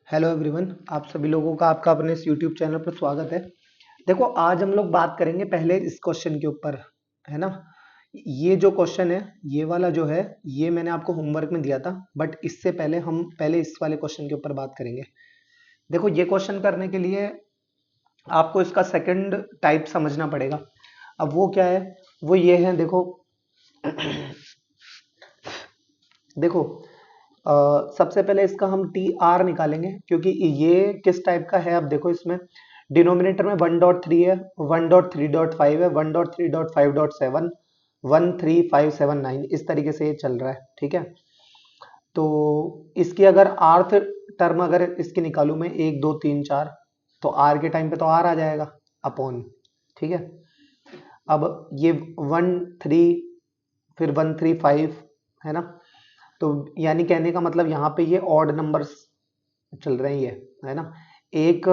Hello everyone, आप सभी लोगों का आपका अपने इस यूट्यूब चैनल पर स्वागत है। देखो, आज हम लोग बात करेंगे पहले इस क्वेश्चन के ऊपर, है ना। ये जो क्वेश्चन है, ये वाला जो है, ये मैंने आपको होमवर्क में दिया था, बट इससे पहले हम पहले इस वाले क्वेश्चन के ऊपर बात करेंगे। देखो, ये क्वेश्चन करने के लिए आपको इसका सेकंड टाइप समझना पड़ेगा। अब वो क्या है, वो ये है। देखो देखो सबसे पहले इसका हम टी आर निकालेंगे, क्योंकि ये किस टाइप का है। अब देखो, इसमें डिनोमिनेटर में 1.3 है, 1.3.5 है, 1.3.5.7, 13579, इस तरीके से ये चल रहा है। ठीक है, तो इसकी अगर आर्थ टर्म अगर इसकी निकालूं मैं, 1 2 3 4, तो आर के टाइम पे तो आर आ जाएगा अपॉन। ठीक है, अब ये 1 3, फिर 135, है ना। तो यानी कहने का मतलब यहाँ पे ये ऑड नंबर्स चल रहे हैं, ये, है ना। एक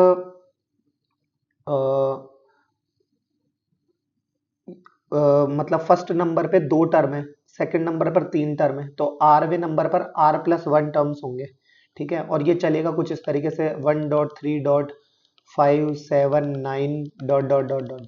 मतलब फर्स्ट नंबर पे 2 टर्म है, सेकंड नंबर पर 3 टर्म है, तो आरवे नंबर पर r+1 टर्म्स होंगे। ठीक है, और ये चलेगा कुछ इस तरीके से, 1.3.579 डॉट डॉट डॉट डॉट।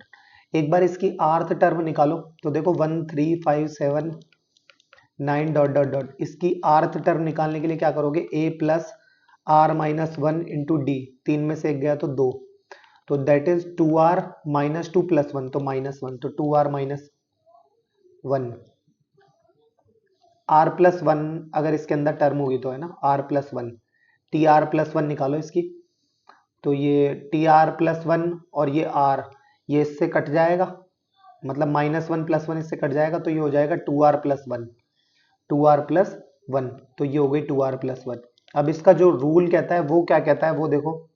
एक बार इसकी आर्थ टर्म निकालो, तो देखो 13579 डॉट डॉट डॉट। इसकी आर्थ टर्म निकालने के लिए क्या करोगे, a+r-1 इंटू डी, 3 में से 1 गया तो 2, तो दैट इज 2r-2 + 1, तो -1, तो 2r-1, r+1 अगर इसके अंदर टर्म होगी तो, है ना, r+1, tr+1 निकालो इसकी, तो ये tr+1 और ये r, ये इससे कट जाएगा, मतलब -1 + 1 इससे कट जाएगा, तो ये हो जाएगा 2r+1, 2r+1, तो ये हो गई 2r+1। अब इसका जो रूल कहता है वो क्या कहता है, वो देखो,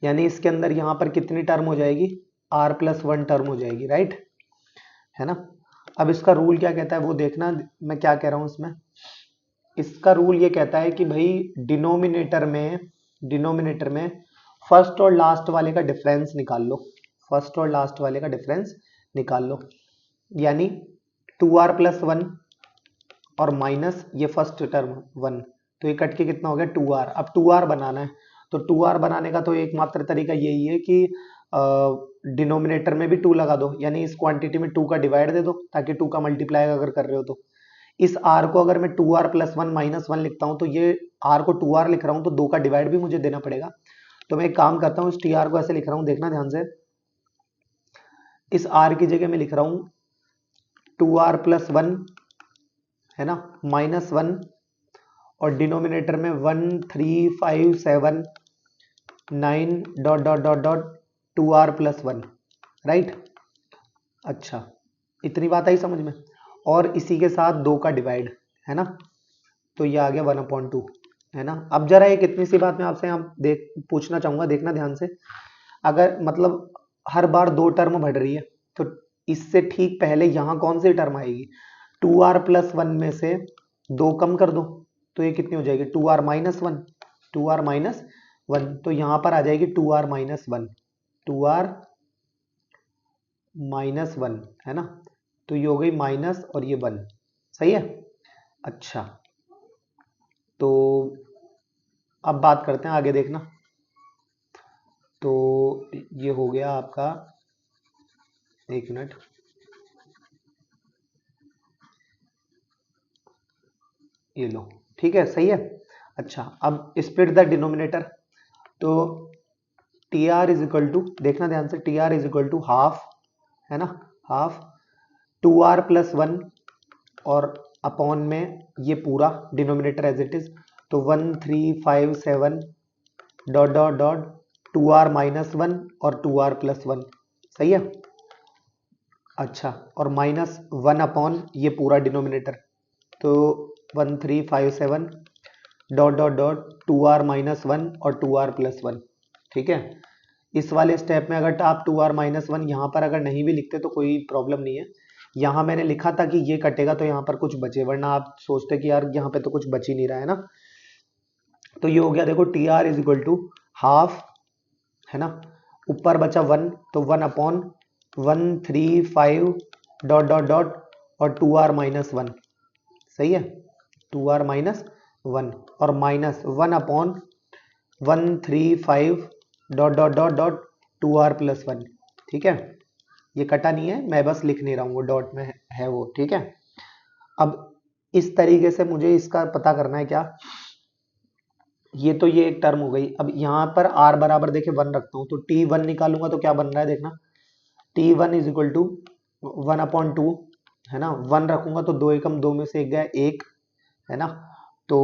यानी इसके अंदर यहाँ पर कितनी टर्म हो जाएगी, r+1 टर्म हो जाएगी, राइट, है ना। अब इसका रूल क्या कहता है वो देखना, मैं क्या कह रहा हूं इसमें। इसका रूल ये कहता है कि भाई डिनोमिनेटर में फर्स्ट और लास्ट वाले का डिफरेंस निकाल लो, फर्स्ट और लास्ट वाले का डिफरेंस निकाल लो। यानी 2r+1 और माइनस ये फर्स्ट टर्म 1, तो ये कट के कितना हो गया 2r। अब 2r बनाना है, तो 2r बनाने का तो एकमात्र तरीका यही है कि डिनोमिनेटर में भी 2 लगा दो, यानी इस क्वांटिटी में 2 का डिवाइड दे दो, ताकि 2 का मल्टीप्लाई अगर कर रहे हो तो। इस r को अगर मैं 2r+1 -1 लिखता हूं, तो ये r को 2r लिख रहा हूं, तो 2 का डिवाइड भी मुझे देना पड़ेगा। तो मैं एक काम करता हूं, इस tr को ऐसे लिख रहा हूं, देखना ध्यान से। इस r की जगह मैं लिख रहा हूं 2r+1, है ना, -1, और डिनोमिनेटर में 13579 dot dot dot dot 2r+1, right. अच्छा, इतनी बात आई समझ में। और इसी के साथ 2 का डिवाइड, है ना, तो ये आ गया 1/2, है ना। अब जरा एक इतनी सी बात मैं आपसे यहाँ देख पूछना चाहूंगा, देखना ध्यान से। अगर मतलब हर बार 2 टर्म बढ़ रही है, तो इससे ठीक पहले यहाँ कौन सी टर्म आएगी, 2r+1 में से 2 कम कर दो, तो ये कितनी हो जाएगी, 2r-1, 2r-1, तो यहाँ पर आ जाएगी 2r-1, 2r-1, है ना। तो ये हो गई माइनस और ये 1, सही है। अच्छा, तो अब बात करते हैं आगे, देखना। तो ये हो गया आपका, एक मिनट, ये लो, ठीक है, सही है। अच्छा, अब स्प्लिट द डिनोमिनेटर, तो T R is equal to, देखना ध्यान से, T R is equal to half, है ना, हाफ 2r+1, और अपॉन में ये पूरा डिनोमिनेटर एज इट इज, तो 1357 डॉट डॉट डॉट 2r-1 और 2r+1, सही है। अच्छा, और -1 अपॉन ये पूरा डिनोमिनेटर, तो 1357 डॉट डॉट डॉट 2r-1 और 2r+1, ठीक है। इस वाले स्टेप में अगर आप 2r-1 यहाँ पर अगर नहीं भी लिखते तो कोई प्रॉब्लम नहीं है। यहाँ मैंने लिखा था कि ये कटेगा तो यहाँ पर कुछ बचे, वरना आप सोचते कि यार यहाँ पे तो कुछ बच ही नहीं रहा है ना। तो ये हो गया, देखो, T R is equal to half, है ना, ऊपर बचा 1, तो 1/135 डॉट डॉट डॉट और 2r-1, सही है, 2r-1, और -1 upon 135 dot dot dot dot 2r+1। ठीक है, ये कटा नहीं है, मैं बस लिख नहीं रहा हूँ, वो डॉट में है वो। ठीक है, अब इस तरीके से मुझे इसका पता करना है क्या, ये एक टर्म हो गई। अब यहाँ पर r बराबर देखे 1 रखता हूँ, तो t1 निकालूंगा तो क्या बन रहा है देखना, t1 इज इक्वल टू 1/2, है ना। 1 रखूंगा तो 2 एकम 2 में से 1 गया 1, है ना। तो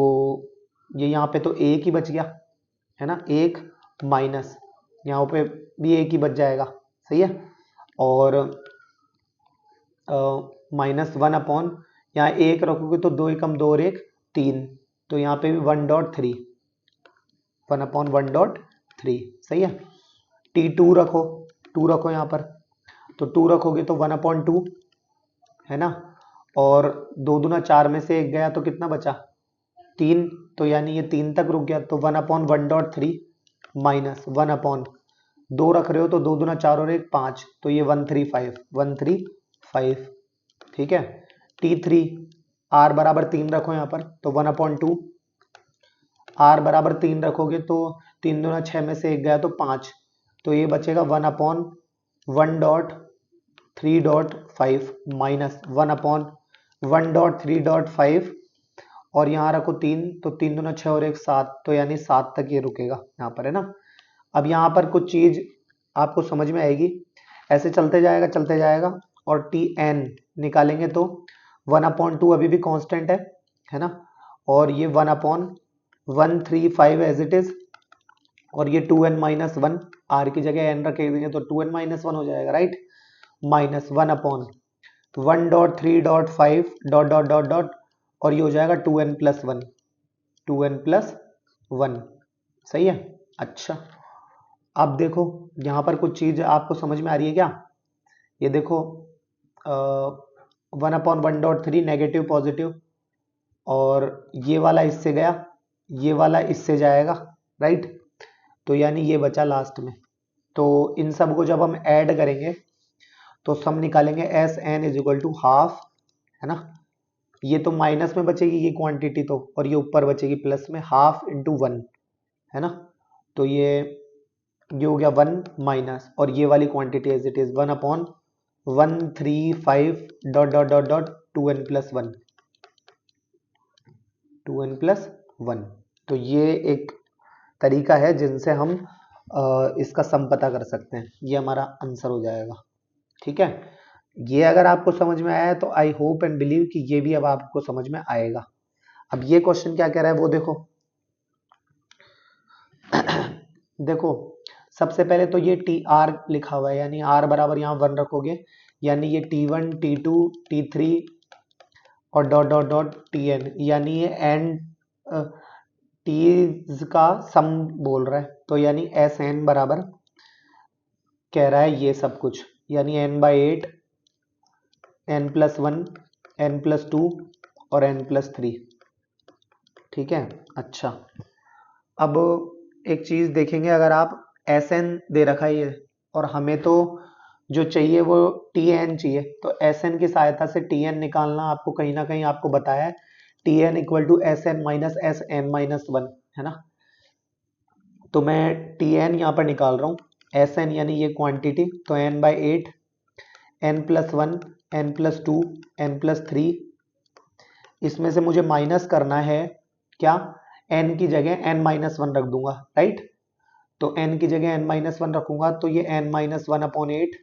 ये यहाँ पे तो 1 ही बच गया, है ना, 1 माइनस यहाँ पे भी 1 ही बच जाएगा, सही है। और -1 यहाँ 1 रखोगे तो 2 एकम 2 और 1 3, तो यहाँ पे भी 1/3, 1/1.3, सही है। t2 रखो, 2 रखो यहाँ पर, तो 2 रखोगे तो 1/2, है ना। और 2 दूना 4 में से 1 गया तो कितना बचा 3, तो यानी ये 3 तक रुक गया, तो 1/1.3 माइनस 1/2 रख रहे हो तो 2 दूना 4 और 1 5, तो ये 135। ठीक है, t3 r बराबर 3 रखो यहाँ पर, तो 1/2, r बराबर 3 रखोगे तो 3 दूना 6 में से 1 गया तो 5, तो ये बचेगा 1/1.3.5 माइनस 1/1.3.5, और यहाँ रखो 3, तो 3 दूना 6 और 1 7, तो यानी 7 तक ये रुकेगा यहाँ पर, है ना। अब यहाँ पर कुछ चीज आपको समझ में आएगी, ऐसे चलते जाएगा और tn निकालेंगे तो 1/2 अभी भी कांस्टेंट है ना, और ये 1/135 एज इट इज, और ये 2n-1, r की जगह n रख देंगे तो 2n-1 हो जाएगा, right. Minus 1/1.3.5 dot dot dot dot, और ये हो जाएगा 2n+1, 2n+1, सही है। अच्छा, अब देखो यहाँ पर कुछ चीज आपको समझ में आ रही है क्या, ये देखो 1/1.3 नेगेटिव पॉजिटिव, और ये वाला इससे गया, ये वाला इससे जाएगा, राइट। तो यानी ये बचा लास्ट में, तो इन सब को जब हम ऐड करेंगे तो सम निकालेंगे Sn is equal to half, है ना। ये तो माइनस में बचेगी ये क्वांटिटी तो, और ये ऊपर बचेगी प्लस में, हाफ इंटू 1, है ना। तो ये हो गया 1 माइनस, और ये वाली quantity as it is 1/135 dot dot dot dot 2n+1, 2n+1। तो ये एक तरीका है जिनसे हम इसका सम पता कर सकते हैं, ये हमारा आंसर हो जाएगा। ठीक है, ये अगर आपको समझ में आया है तो आई होप एंड बिलीव कि ये भी अब आपको समझ में आएगा। अब ये क्वेश्चन क्या कह रहा है वो देखो देखो, सबसे पहले तो ये टी आर लिखा हुआ है, यानी आर बराबर यहाँ 1 रखोगे, यानी ये t1 t2 t3 और डॉट डॉट डॉट tn, यानी ये एन टीज का सम बोल रहा है, तो यानी Sn बराबर कह रहा है ये सब कुछ, यानी n/8, n+1, n+2 और n+3। ठीक है, अच्छा, अब एक चीज देखेंगे, अगर आप Sn दे रखा है ये, और हमें तो जो चाहिए वो Tn चाहिए, तो Sn की सहायता से Tn निकालना आपको कहीं ना कहीं आपको बताया है, Tn equal to Sn minus Sn-1, है ना। तो मैं Tn यहाँ पर निकाल रहा हूँ, Sn यानी ये क्वांटिटी, तो n/8, n+1, n+2, n+3, इसमें से मुझे माइनस करना है क्या, n की जगह n-1 रख दूंगा, राइट। तो n की जगह n-1 रखूंगा तो ये n-1/8,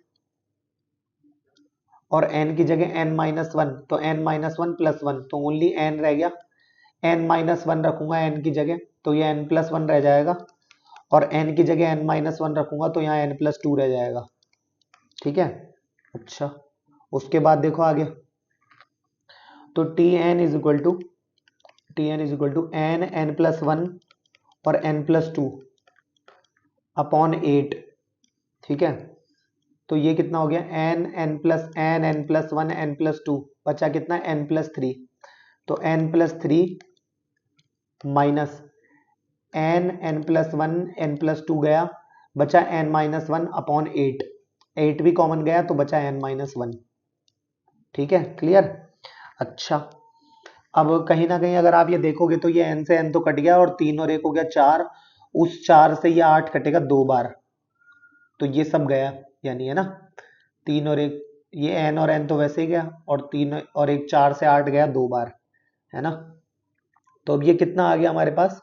और n की जगह n-1 तो n-1+1, तो ओनली n रह गया, n-1 रखूंगा n की जगह तो ये n+1 रह जाएगा, और n की जगह n-1 रखूंगा तो यहाँ n+2 रह जाएगा। ठीक है, अच्छा, उसके बाद देखो आगे, तो Tn is equal to n+1 और n+2 अपॉन 8। ठीक है, तो ये कितना हो गया, n+1 n+2, बचा कितना n+3, तो n+3 माइनस n+1 n+2 गया, बचा n-1 अपॉन 8, 8 भी कॉमन गया तो बचा n-1। ठीक है, क्लियर। अच्छा, अब कहीं ना कहीं अगर आप ये देखोगे तो ये n से n तो कट गया, और 3 और 1 हो गया 4, उस 4 से ये 8 कटेगा 2 बार, तो ये सब गया यानी, है ना। 3 और 1, ये n और n तो वैसे ही गया, और 3 और 1 4 से 8 गया 2 बार, है ना। तो अब ये कितना आ गया हमारे पास,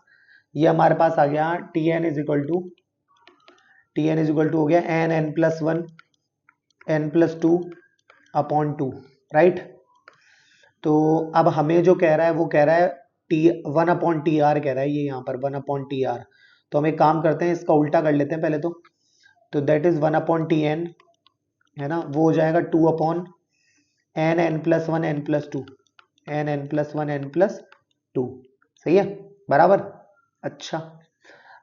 ये हमारे पास आ गया Tn इज इक्वल टू हो गया n+1 n+2 अपॉन 2, राइट। तो अब हमें जो कह रहा है वो कह रहा है T1/TR कह रहा है, ये यहाँ पर 1/TR। तो हम एक काम करते हैं, इसका उल्टा कर लेते हैं पहले तो दैट इज 1/Tn, है ना, वो हो जाएगा 2/n n+1 n+2 n+1 n+2, सही है, बराबर। अच्छा,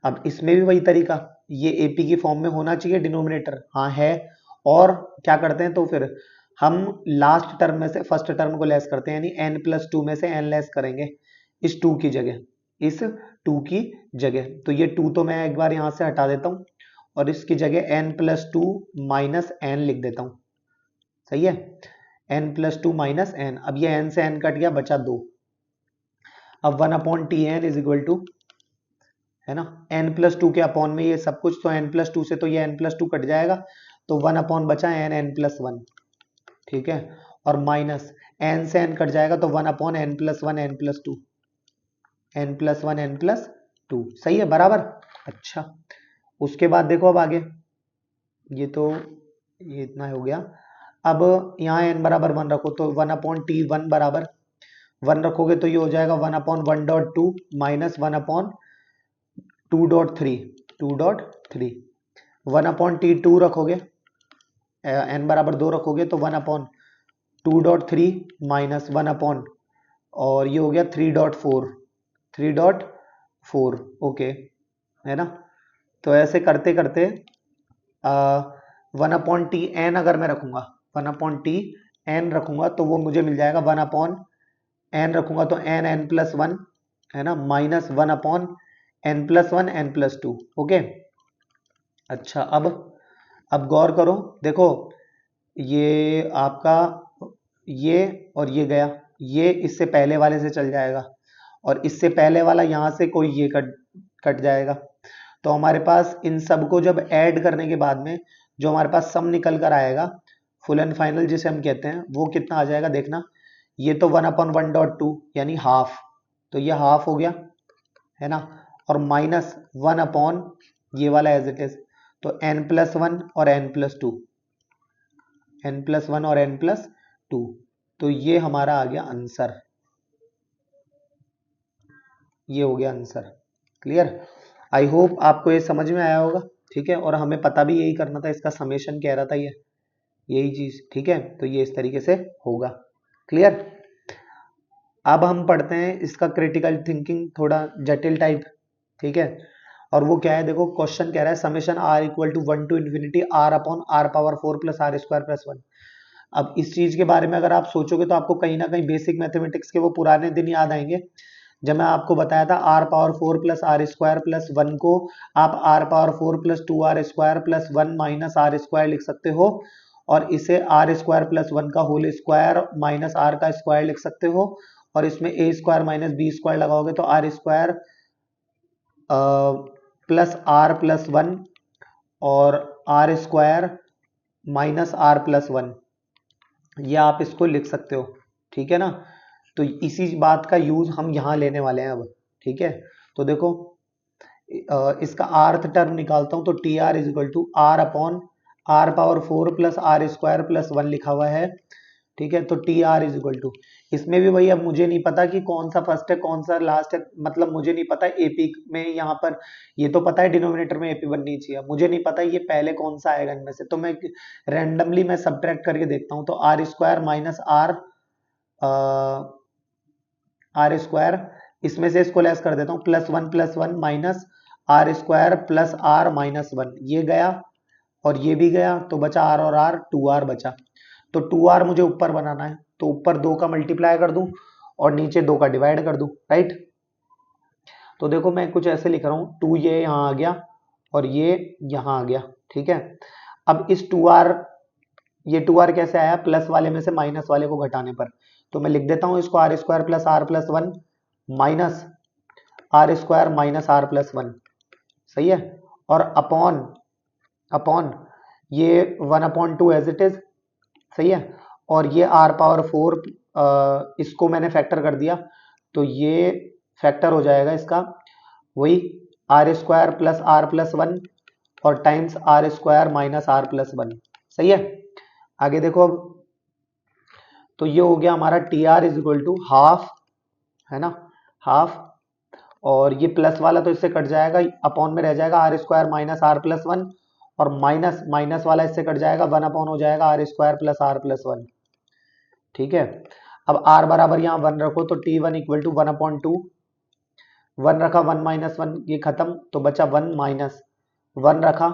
अब इसमें भी वही तरीका, ये एपी की फॉर्म में होना चाहिए डिनोमिनेटर, हाँ है। और क्या करते हैं, तो फिर हम लास्ट टर्म में से फर्स्ट टर्म को लेस करते हैं, यानी n+2 में से n लेस करेंगे इस 2 की जगह, इस 2 की जगह। तो ये 2 तो मैं एक बार यहाँ से हटा देता हूँ और इसकी जगह n+2 माइनस n लिख देता हूँ, सही है, n+2 माइनस n। अब ये n से n कट गया, बचा 2। अब 1/Tn इज इक्वल टू, है ना, n+2 के अपॉन में ये सब कुछ, तो n+2 से तो ये n+2 कट जाएगा, तो 1 बचा n+1, ठीक है, और माइनस n से n कट जाएगा तो 1/n+1 n+2 n+1 n+2, सही है, बराबर। अच्छा, उसके बाद देखो अब आगे, ये तो ये इतना हो गया। अब यहाँ n बराबर 1 रखो, तो 1/T1 बराबर 1 रखोगे तो ये हो जाएगा 1/1.2 माइनस 1/2.3 1/T2 रखोगे, n बराबर 2 रखोगे तो 1/2.3 माइनस 1 और ये हो गया 3.4 ओके, है ना। तो ऐसे करते करते 1/Tn अगर मैं रखूंगा, 1/Tn रखूंगा तो वो मुझे मिल जाएगा 1/n रखूंगा तो n+1, है ना, माइनस 1/n+1 n+2, ओके। अच्छा, अब गौर करो, देखो ये आपका ये और ये गया, ये इससे पहले वाले से चल जाएगा, और इससे पहले वाला यहाँ से कोई ये कट जाएगा। तो हमारे पास इन सब को जब ऐड करने के बाद में जो हमारे पास सम निकल कर आएगा, फुल एंड फाइनल जिसे हम कहते हैं, वो कितना आ जाएगा देखना। ये तो 1/1.2 यानी हाफ, तो ये हाफ हो गया, है ना, और माइनस 1 ये वाला एज इट इज, तो n+1 और n+2 n+1 और n+2, तो ये हमारा आ गया आंसर, ये हो गया आंसर। क्लियर, आई होप आपको ये समझ में आया होगा, ठीक है। और हमें पता भी यही करना था, इसका समेशन कह रहा था ये, यही चीज, ठीक है। तो ये इस तरीके से होगा, क्लियर। अब हम पढ़ते हैं इसका क्रिटिकल थिंकिंग, थोड़ा जटिल टाइप, ठीक है। और वो क्या है, देखो क्वेश्चन कह रहा है summation r equal to 1 to infinity r/r⁴ plus r² + 1। अब इस चीज के बारे में अगर आप सोचोगे तो आपको कहीं ना कहीं बेसिक मैथमेटिक्स के वो पुराने दिन याद आएंगे, जब मैं आपको बताया था r⁴ प्लस r² + 1 को आप r⁴ + 2r² + 1 माइनस r² लिख सकते हो, और इसे r² + 1 का होल स्क्वायर माइनस r का स्क्वायर लिख सकते हो, और इसमें a² माइनस b² लगाओगे तो r² प्लस r+1 और r² माइनस r+1, ये आप इसको लिख सकते हो, ठीक है ना। तो इसी बात का यूज हम यहाँ लेने वाले हैं अब, ठीक है। तो देखो इसका आर्थ टर्म निकालता हूं, तो TR is equal to r/r⁴ plus r² + 1 लिखा हुआ है, ठीक है। तो TR इज इक्वल टू, इसमें भी वही, अब मुझे नहीं पता कि कौन सा फर्स्ट है कौन सा लास्ट है, मतलब मुझे नहीं पता एपी में, यहाँ पर ये तो पता है डिनोमिनेटर में एपी बननी चाहिए, मुझे नहीं पता ये पहले कौन सा आएगा इनमें से, तो मैं रैंडमली मैं सब्ट्रैक्ट करके देखता हूँ। तो r² माइनस r², इसमें से इसको लेस कर देता हूँ, +1 minus r² plus r minus 1, ये गया और ये भी गया, तो बचा r और r, 2r बचा। तो 2r मुझे ऊपर बनाना है, तो ऊपर 2 का मल्टीप्लाई कर दूं और नीचे 2 का डिवाइड कर दूं, राइट। तो देखो मैं कुछ ऐसे लिख रहा हूं, 2 ये यहाँ आ गया और ये यहाँ आ गया, ठीक है। अब इस 2r, ये 2r कैसे आया, प्लस वाले में से माइनस वाले को घटाने पर, तो मैं लिख देता हूं इसको r² plus r+1 minus r² minus r+1, सही है, और अपॉन अपॉन ये 1/2 एज इट इज, सही है, और ये r⁴ इसको मैंने फैक्टर कर दिया, तो ये फैक्टर हो जाएगा इसका वही r² प्लस r+1 और टाइम्स r² माइनस r+1। सही है, आगे देखो अब, तो ये हो गया हमारा TR इज टू हाफ, है ना, हाफ, और ये प्लस वाला तो इससे कट जाएगा, अपॉन में रह जाएगा r² माइनस r+1, और माइनस माइनस वाला इससे कट जाएगा, 1 अपॉन हो जाएगा r² प्लस r+1। ठीक है, अब r बराबर यहाँ 1 रखो तो T1 इक्वल टू 1/2, 1 रखा 1 माइनस 1 ये खत्म, तो बचा 1 माइनस 1 रखा,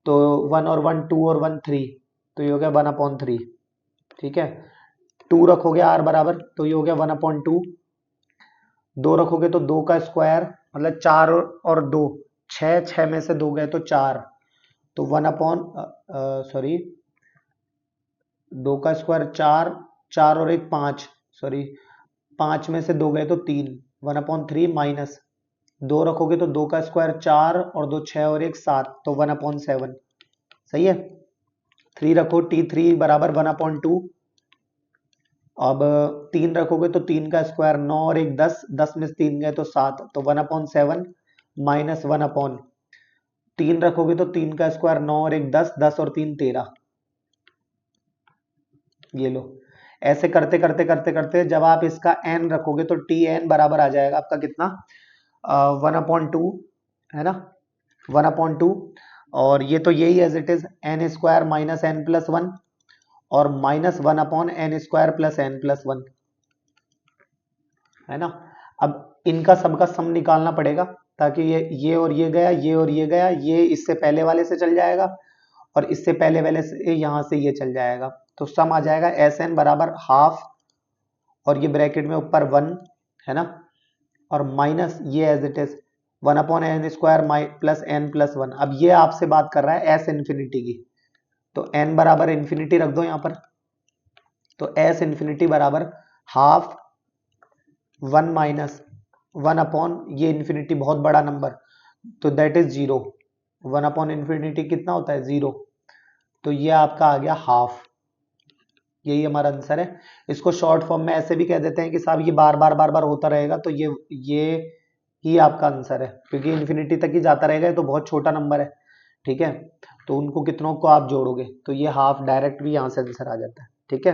तो 1 और 1 2 और 1 3, तो ये हो गया 1/3। ठीक है, 2 रखोगे r बराबर तो ये हो गया 1/2, 2 रखोगे तो 2 का स्क्वायर मतलब 4 और 2 6, 6 में से 2 गए तो 4, तो 2 का स्क्वायर 4, 4 और 1 5, सॉरी 5 में से 2 गए तो 3, 1/3 माइनस 2 रखोगे तो 2 का स्क्वायर 4 और 2 6 और 1 7, तो 1/7। सही है, 3 रखो T3 बराबर 1/2, अब 3 रखोगे तो 3 का स्क्वायर 9 और 1 10, 10 में से 3 गए तो 7, तो 1/7 माइनस 3 रखोगे तो 3 का स्क्वायर 9 और 1 10, 10 और 3 13। ये लो, ऐसे करते करते करते करते जब आप इसका n रखोगे तो Tn बराबर आ जाएगा आपका कितना, 1/2, है ना, 1/2, और ये तो यही as it is n² minus n+1 और माइनस 1/n² प्लस n+1, है ना। अब इनका सबका सम निकालना पड़ेगा, ताकि ये और ये गया, ये और ये गया, ये इससे पहले वाले से चल जाएगा और इससे पहले वाले से यहाँ से ये चल जाएगा, तो सम आ जाएगा Sn बराबर हाफ, और ये ब्रैकेट में ऊपर 1, है ना, और माइनस ये as it is 1/n² plus n+1। अब ये आपसे बात कर रहा है S इंफिनिटी की, तो n बराबर इंफिनिटी रख दो यहाँ पर, तो S इंफिनिटी बराबर हाफ 1 माइनस 1 ये इंफिनिटी बहुत बड़ा नंबर, तो दैट इज 0, 1/इंफिनिटी कितना होता है 0, तो ये आपका आ गया हाफ, यही हमारा आंसर है। इसको शॉर्ट फॉर्म में ऐसे भी कह देते हैं कि साहब ये बार बार बार बार होता रहेगा, तो ये ही आपका आंसर है, क्योंकि इन्फिनिटी तक ही जाता रहेगा, तो बहुत छोटा नंबर है। ठीक है, तो उनको कितनों को आप जोड़ोगे तो ये हाफ डायरेक्ट भी यहां से आंसर आ जाता है। ठीक है,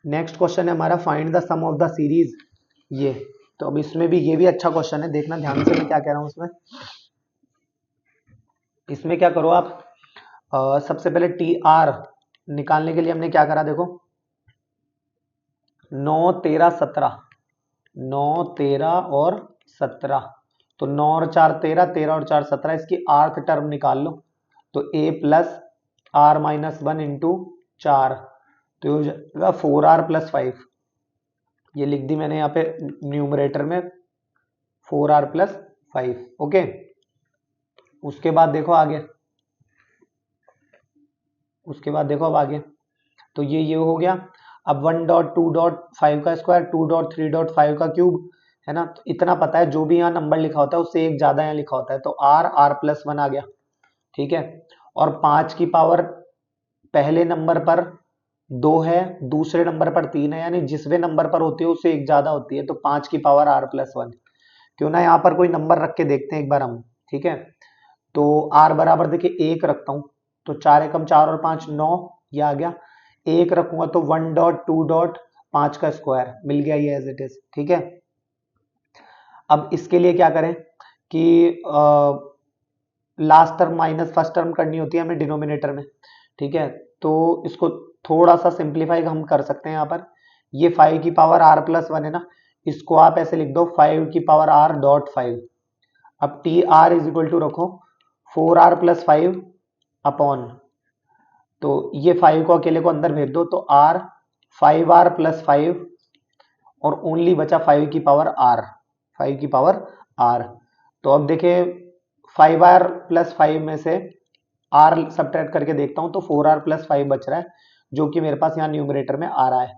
नेक्स्ट क्वेश्चन है हमारा find the sum of the series. ये तो अब इसमें भी ये भी अच्छा क्वेश्चन है, देखना ध्यान से मैं क्या कह रहा हूं इसमें क्या करो आप, सबसे पहले TR निकालने के लिए हमने क्या करा, देखो 9 13 17, 9 13 और 17, तो 9 और 4 13, 13 और 4 17, इसकी आर्थ टर्म निकाल लो, तो a plus r minus 1 into 4, तो ये हो जाएगा 4r प्लस 5, ये लिख दी मैंने यहाँ पे न्यूमरेटर में 4r प्लस 5। ओके, उसके बाद देखो आगे, उसके बाद देखो अब आगे, तो ये हो गया। अब 1.2.5 का स्क्वायर, 2.3.5 का क्यूब, है ना, तो इतना पता है, जो भी यहाँ नंबर लिखा होता है उससे एक ज्यादा यहाँ लिखा होता है, तो r+1 आ गया। ठीक है, और 5 की पावर पहले नंबर पर 2 है, दूसरे नंबर पर 3 है, यानी जिसवे नंबर पर होती है उससे एक ज्यादा होती है, तो 5 की पावर r+1। क्यों ना यहाँ पर कोई नंबर रख के देखते हैं एक बार हम। ठीक है, तो r बराबर देखिए 1 रखता हूं, तो 4 एकम 4 और 5 9, ये आ गया। 1 रखूंगा तो 1.2.5 का स्क्वायर मिल गया, ये एज इट इज। ठीक है, अब इसके लिए क्या करें कि last term minus first term करनी होती है हमें डिनोमिनेटर में। ठीक है, तो इसको थोड़ा सा सिंप्लीफाई हम कर सकते हैं यहाँ पर, ये 5 की पावर r+1 है ना, इसको आप ऐसे लिख दो 5 की पावर r.5। अब TR इज इक्वल टू रखो 4r प्लस 5 अपॉन, तो ये 5 को अकेले को अंदर भेज दो, तो r 5r प्लस 5 और ओनली बचा 5 की पावर r, 5 की पावर r। तो अब देखे 5r प्लस 5 में से r सब्ट्रैक्ट करके देखता हूं, तो 4r प्लस 5 बच रहा है, जो कि मेरे पास यहाँ न्यूमरेटर में आ रहा है।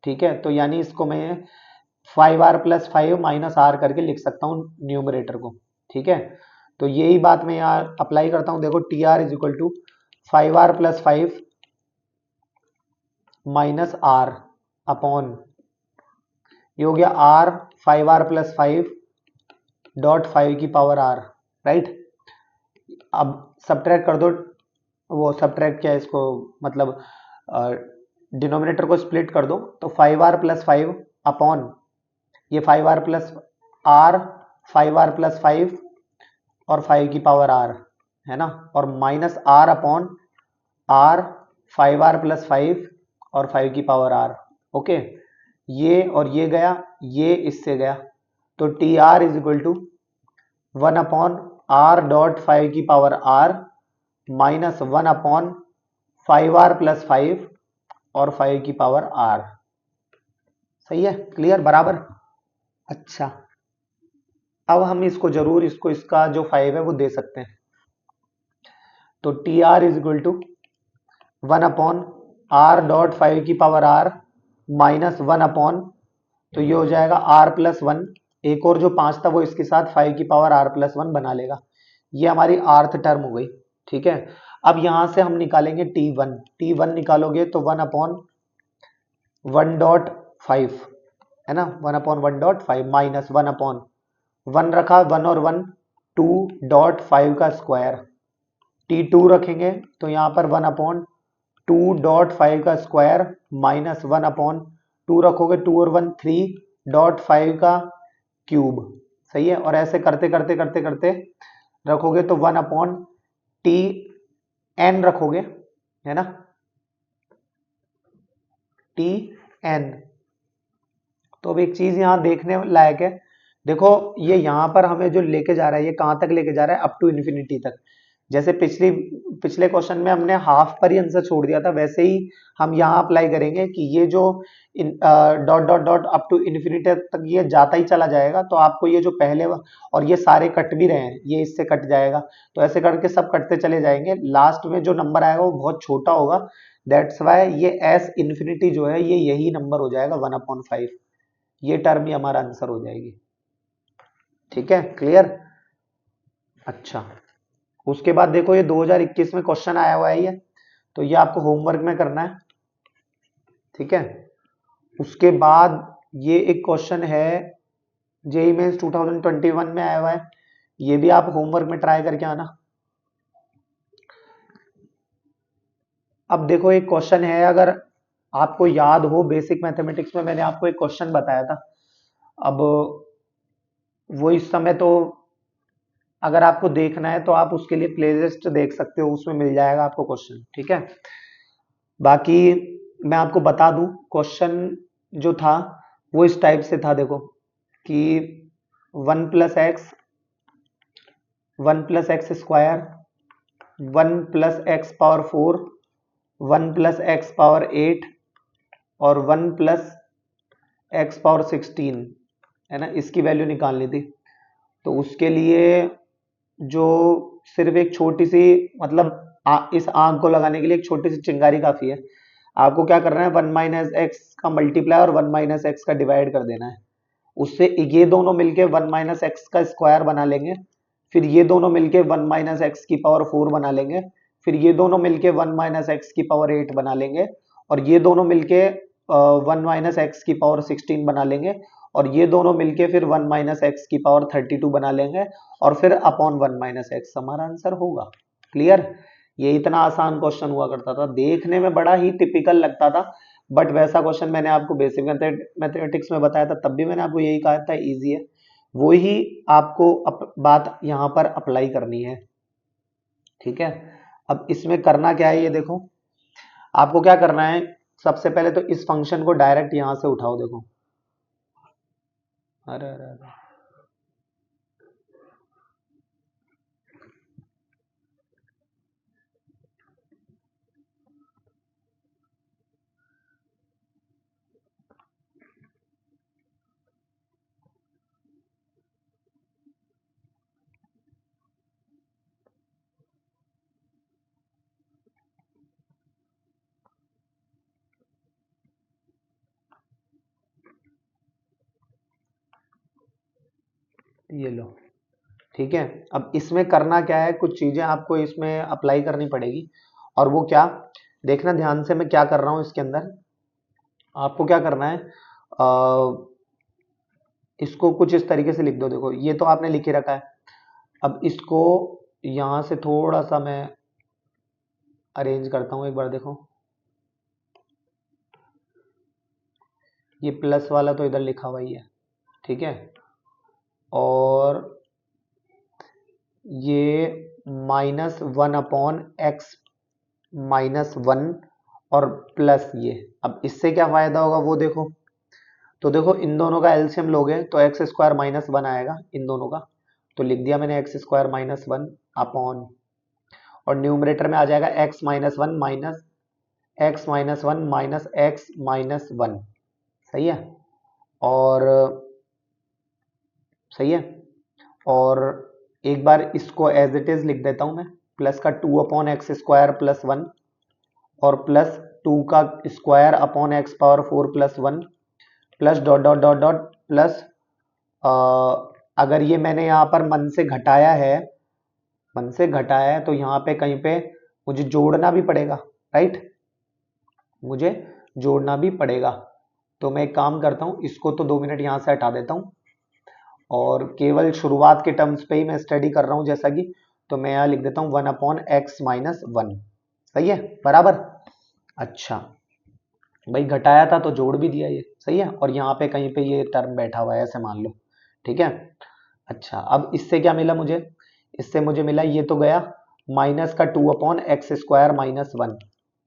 ठीक है, तो यानी इसको मैं 5r+5 -r करके लिख सकता हूँ न्यूमरेटर को। ठीक है, तो यही बात मैं यहाँ अप्लाई करता हूँ। देखो TR is equal to 5r+5 -r upon, ये हो गया r 5r+5 डॉट 5 की पावर r, राइट। अब सब्ट्रैक्ट कर दो, वो सब्ट्रैक्ट क्या है इसको, मतलब डिनोमिनेटर को स्प्लिट कर दो, तो 5r+5 अपॉन ये 5r+r 5r+5 और 5 की पावर r, है ना, और minus r upon r 5r+5 और 5 की पावर r। ओके, ये और ये गया, ये इससे गया, तो TR is equal to 1 upon r dot 5 की power r minus 1 upon 5r+5 और 5 की पावर r। सही है, क्लियर, बराबर। अच्छा, अब हम इसको जरूर इसका जो 5 है वो दे सकते हैं, तो TR is equal to 1 upon r dot 5 की पावर r माइनस 1 अपॉन, तो ये हो जाएगा r+1, एक और जो 5 था वो इसके साथ 5 की पावर r+1 बना लेगा। ये हमारी rth टर्म हो गई। ठीक है, अब यहां से हम निकालेंगे T1 निकालोगे तो 1 अपॉन 1.5, है ना, 1 अपॉन 1.5 माइनस 1 अपॉन 1 रखा, 1 और 1 2.5 का स्क्वायर, T2 रखेंगे तो यहाँ पर 1 अपॉन 2.5 का स्क्वायर माइनस 1 अपॉन 2 रखोगे, 2 और 1 3.5 का क्यूब। सही है, और ऐसे करते करते करते करते रखोगे तो 1 अपॉन TN रखोगे, है ना, TN। तो अब एक चीज यहां देखने लायक है, देखो ये यहां पर हमें जो लेके जा रहा है, ये कहां तक लेके जा रहा है, अप टू इन्फिनिटी तक। जैसे पिछले क्वेश्चन में हमने हाफ पर ही आंसर छोड़ दिया था, वैसे ही हम यहाँ अप्लाई करेंगे कि ये जो dot dot dot up to infinity तक ये जाता ही चला जाएगा, तो आपको ये जो पहले, और ये सारे कट भी रहे हैं, ये इससे कट जाएगा, तो ऐसे करके सब कटते चले जाएंगे, लास्ट में जो नंबर आएगा वो बहुत छोटा होगा। दैट्स वाई ये एस इन्फिनिटी जो है ये यही नंबर हो जाएगा 1/5, ये टर्म ही हमारा आंसर हो जाएगी। ठीक है, क्लियर। अच्छा, उसके बाद देखो ये 2021 में क्वेश्चन आया हुआ है ये, तो ये आपको होमवर्क में करना है। ठीक है, उसके बाद ये एक क्वेश्चन है जेईई मेंस 2021 में आया हुआ है, ये भी आप होमवर्क में ट्राई करके आना। अब देखो एक क्वेश्चन है, अगर आपको याद हो बेसिक मैथमेटिक्स में मैंने आपको एक क्वेश्चन बताया था, अब वो इस समय तो अगर आपको देखना है तो आप उसके लिए प्लेलिस्ट देख सकते हो, उसमें मिल जाएगा आपको क्वेश्चन। ठीक है, बाकी मैं आपको बता दूं क्वेश्चन जो था वो इस टाइप से था, देखो कि 1+x 1+x², 1+x⁴, 1+x⁴ और 1+x⁴, है ना, इसकी वैल्यू निकालनी थी। तो उसके लिए जो सिर्फ एक छोटी सी, मतलब इस आंक को लगाने के लिए एक छोटी सी चिंगारी काफी है। आपको क्या करना है, 1 - x का मल्टीप्लाई और 1 - x का डिवाइड कर देना है, उससे ये दोनों मिलके 1 - x का स्क्वायर बना लेंगे, फिर ये दोनों मिलके 1 - x⁴ बना लेंगे, फिर ये दोनों मिलके 1 - x⁴ बना लेंगे, और ये दोनों मिलके 1 - x⁴ बना लेंगे, और ये दोनों मिलके फिर 1 - x⁴ बना लेंगे, और फिर अपॉन 1 - x हमारा आंसर होगा। क्लियर, ये इतना आसान क्वेश्चन हुआ करता था, देखने में बड़ा ही टिपिकल लगता था, बट वैसा क्वेश्चन मैंने आपको बेसिक मैथमेटिक्स में बताया था, तब भी मैंने आपको यही कहा था इजी है, वो ही आपको बात यहाँ पर अप्लाई करनी है। ठीक है, अब इसमें करना क्या है, ये देखो आपको क्या करना है, सबसे पहले तो इस फंक्शन को डायरेक्ट यहां से उठाओ, देखो, अरे अरे अरे, ये लो, ठीक है। अब इसमें करना क्या है, कुछ चीजें आपको इसमें अप्लाई करनी पड़ेगी, और वो क्या, देखना ध्यान से मैं क्या कर रहा हूं इसके अंदर। आपको क्या करना है, इसको कुछ इस तरीके से लिख दो। देखो ये तो आपने लिख ही रखा है, अब इसको यहां से थोड़ा सा मैं अरेंज करता हूं, एक बार देखो। ये प्लस वाला तो इधर लिखा हुआ ही है, ठीक है, और ये -1/x -1 और प्लस ये। अब इससे क्या फायदा होगा वो देखो। तो देखो इन दोनों का एलसीएम लोगे तो x² -1 आएगा इन दोनों का, तो लिख दिया मैंने x² -1 अपॉन, और न्यूमरेटर में आ जाएगा x -1 minus x -1 minus x -1, सही है। और सही है, और एक बार इसको एज इट इज लिख देता हूं मैं, प्लस का 2/x² +1 और प्लस 2 का square upon x⁴ +1 plus dot dot dot dot plus, अगर ये मैंने यहाँ पर मन से घटाया है तो यहाँ पे कहीं पे मुझे जोड़ना भी पड़ेगा, राइट, मुझे जोड़ना भी पड़ेगा। तो मैं एक काम करता हूँ, इसको तो 2 मिनट यहाँ से हटा देता हूँ, और केवल शुरुआत के टर्म्स पे ही मैं स्टडी कर रहा हूँ जैसा कि, तो मैं यहाँ लिख देता हूँ 1/x -1, सही है, बराबर। अच्छा भाई घटाया था तो जोड़ भी दिया ये, सही है, और यहाँ पे कहीं पे ये टर्म बैठा हुआ है ऐसे मान लो, ठीक है। अच्छा अब इससे क्या मिला मुझे, इससे मुझे मिला, ये तो गया माइनस का 2/x² -1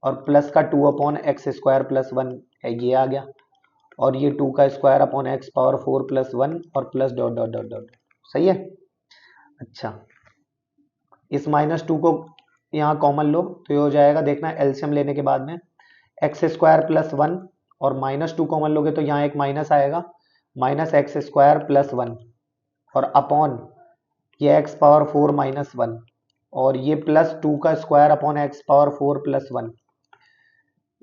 और प्लस का 2/x² +1 है, ये आ गया, और ये 2 का स्क्वायर अपॉन x⁴ +1 और plus dot dot dot dot, सही है। अच्छा इस -2 को यहाँ कॉमन लो तो ये हो जाएगा, देखना एलसीएम लेने के बाद में x² +1 और -2 कॉमन लोगे तो यहाँ एक माइनस आएगा, -x² +1 और अपॉन ये x⁴ -1 और ये प्लस 2 का स्क्वायर अपॉन x⁴ +1,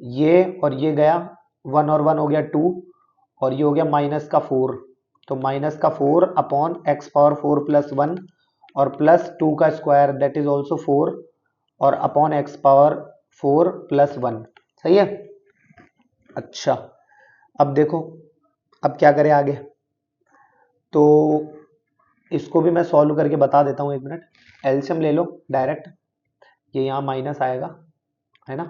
ये और ये गया 1 और 1 हो गया 2 और ये हो गया -4, तो -4 अपॉन x⁴ +1 और प्लस 2 का स्क्वायर दैट इज ऑल्सो 4 और अपॉन x⁴ +1, सही है। अच्छा अब देखो, अब क्या करें आगे, तो इसको भी मैं सॉल्व करके बता देता हूँ, 1 मिनट। एलसीएम ले लो डायरेक्ट, ये यहाँ माइनस आएगा, है ना,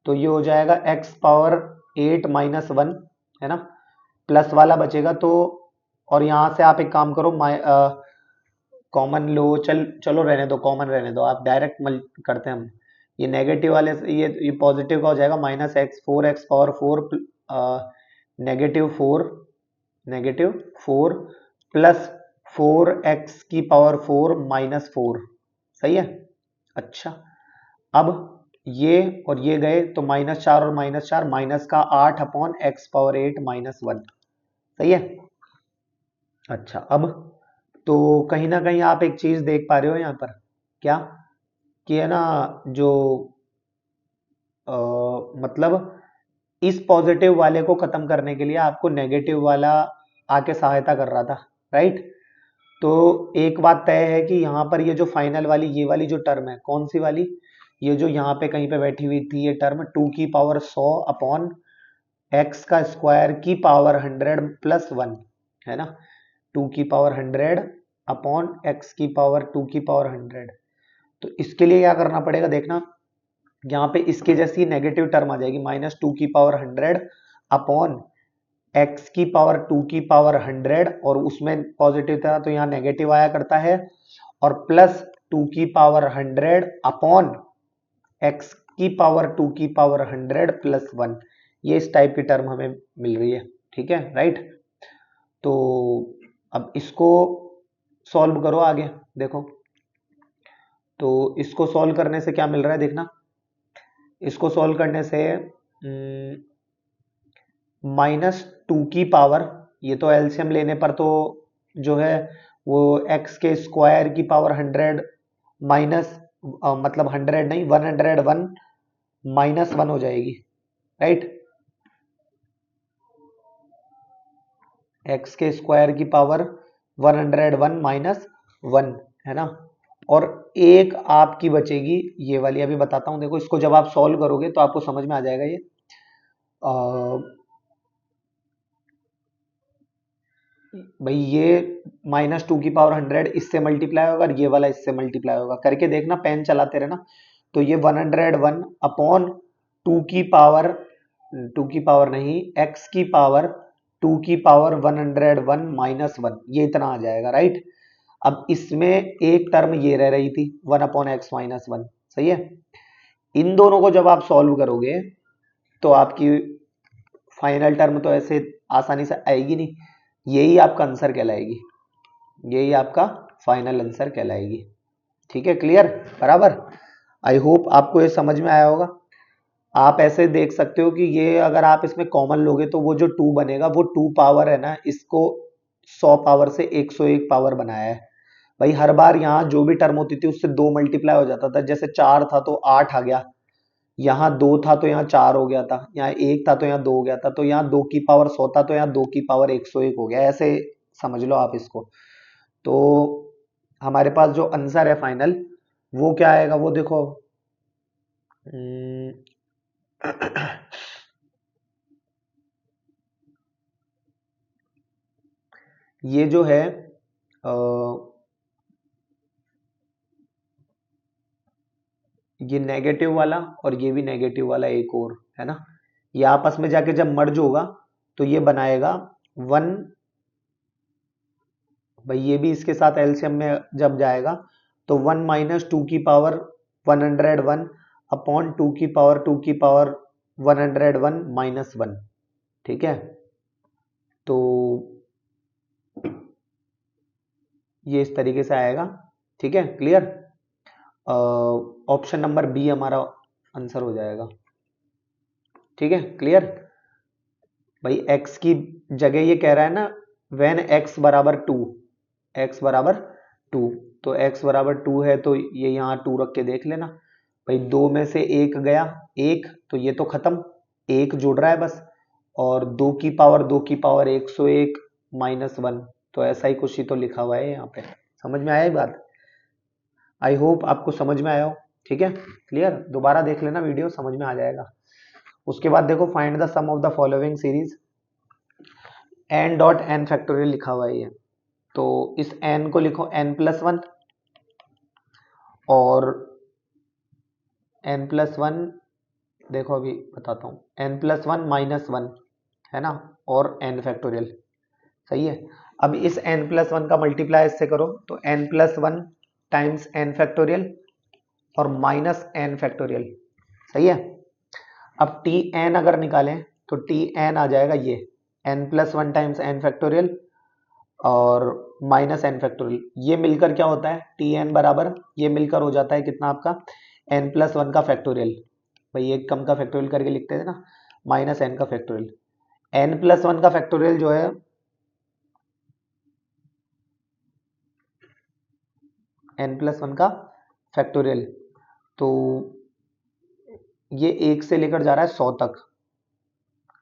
तो ये हो जाएगा x⁴ 8 -1, है ना, प्लस वाला बचेगा तो, और यहाँ से आप एक काम करो, कॉमन लो, चलो रहने दो, कॉमन रहने दो, आप डायरेक्ट करते हैं हम, ये नेगेटिव वाले से ये पॉजिटिव का हो जाएगा -4x⁴ -4 प्लस 4x⁴ -4, सही है। अच्छा अब ये और ये गए तो -4 और -4 माइनस का 8/x⁴ -1, सही है। अच्छा अब तो कहीं ना कहीं आप एक चीज देख पा रहे हो यहाँ पर, क्या कि है ना, जो मतलब इस पॉजिटिव वाले को खत्म करने के लिए आपको नेगेटिव वाला आके सहायता कर रहा था, राइट। तो एक बात तय है कि यहाँ पर ये जो फाइनल वाली ये वाली जो टर्म है, कौन सी वाली, ये जो यहाँ पे कहीं पे बैठी हुई थी ये टर्म 2⁻100 अपॉन x का स्क्वायर की पावर 100 +1, है ना, 2⁻100 अपॉन x की पावर 2⁻100। तो इसके लिए क्या करना पड़ेगा, देखना यहाँ पे इसके जैसी नेगेटिव टर्म आ जाएगी, -2⁻100 अपॉन x की पावर 2⁻100 और उसमें पॉजिटिव था तो यहाँ नेगेटिव आया करता है, और प्लस 2⁻100 अपॉन x की पावर 2⁻100 +1, ये इस टाइप की टर्म हमें मिल रही है, ठीक है, राइट। तो अब इसको सॉल्व करो आगे, देखो तो इसको सॉल्व करने से क्या मिल रहा है, देखना इसको सॉल्व करने से -2 की पावर, ये तो एलसीएम लेने पर तो जो है वो x के स्क्वायर की पावर 100 माइनस, मतलब 100 नहीं 101 -1 हो जाएगी, राइट, x के स्क्वायर की पावर 101 माइनस 1, है ना। और एक आपकी बचेगी ये वाली, अभी बताता हूं। देखो इसको जब आप सॉल्व करोगे तो आपको समझ में आ जाएगा ये। भाई ये -2 की पावर 100 इससे मल्टीप्लाई होगा और ये वाला इससे मल्टीप्लाई होगा, करके देखना, पेन चलाते रहना। तो ये 101 अपॉन 2 की पावर, 2 की पावर नहीं, x की पावर 2 की पावर 101 माइनस 1, ये इतना आ जाएगा, राइट। अब इसमें एक टर्म ये रह रही थी 1/x-1, सही है। इन दोनों को जब आप सॉल्व करोगे तो आपकी फाइनल टर्म तो ऐसे आसानी से आएगी नहीं, यही आपका आंसर कहलाएगी, यही आपका फाइनल आंसर कहलाएगी। ठीक है, क्लियर, बराबर। आई होप आपको ये समझ में आया होगा। आप ऐसे देख सकते हो कि ये अगर आप इसमें कॉमन लोगे तो वो जो 2 बनेगा, वो 2 पावर है ना, इसको 100 पावर से 101 पावर बनाया है। भाई हर बार यहाँ जो भी टर्म होती थी उससे 2 मल्टीप्लाई हो जाता था। जैसे 4 था तो 8 आ गया, यहाँ 2 था तो यहाँ 4 हो गया था, यहाँ 1 था तो यहाँ 2 हो गया था, तो यहाँ 2 की पावर 100 था तो यहाँ 2 की पावर 101 हो गया। ऐसे समझ लो आप इसको। तो हमारे पास जो आंसर है फाइनल, वो क्या आएगा, वो देखो। हम्म, ये जो है ये नेगेटिव वाला और ये भी नेगेटिव वाला एक और है ना, ये आपस में जाके जब मर्ज होगा तो ये बनाएगा 1। भाई ये भी इसके साथ एलसीएम में जब जाएगा तो 1 - 2 की पावर 101 अपॉन 2 की पावर माइनस 1। ठीक है, तो ये इस तरीके से आएगा। ठीक है, क्लियर। ऑप्शन नंबर बी हमारा आंसर हो जाएगा। ठीक है, क्लियर। भाई x की जगह ये कह रहा है ना, व्हेन x बराबर 2, x बराबर 2, तो x बराबर 2 है तो ये यहाँ 2 रख के देख लेना। भाई 2 में से 1 गया, 1 तो ये तो खत्म, 1 जुड़ रहा है बस। और 2 की पावर 101 माइनस 1, तो ऐसा ही कुछ ही तो लिखा हुआ है यहाँ पे। समझ में आया ये बात? आई होप आपको समझ में आया हो। ठीक है, क्लियर। दोबारा देख लेना वीडियो, समझ में आ जाएगा। उसके बाद देखो, find the sum of the following series n dot n factorial लिखा हुआ है ये। तो इस n को लिखो n+1 और n+1, देखो अभी बताता हूँ, n+1 माइनस 1 है ना, और n फैक्टोरियल, सही है। अब इस n+1 का मल्टीप्लाई इससे करो तो n+1 टाइम्स n फैक्टोरियल और माइनस n फैक्टोरियल, सही है। अब tn अगर निकालें तो tn आ जाएगा ये n+1 टाइम्स n फैक्टोरियल और माइनस n फैक्टोरियल। ये मिलकर क्या होता है, tn बराबर, ये मिलकर हो जाता है कितना आपका, n+1 का फैक्टोरियल। भाई एक कम का फैक्टोरियल करके लिखते थे ना, माइनस n का फैक्टोरियल। n+1 का फैक्टोरियल जो है n+1 का फैक्टोरियल, तो ये 1 से लेकर जा रहा है 100 तक,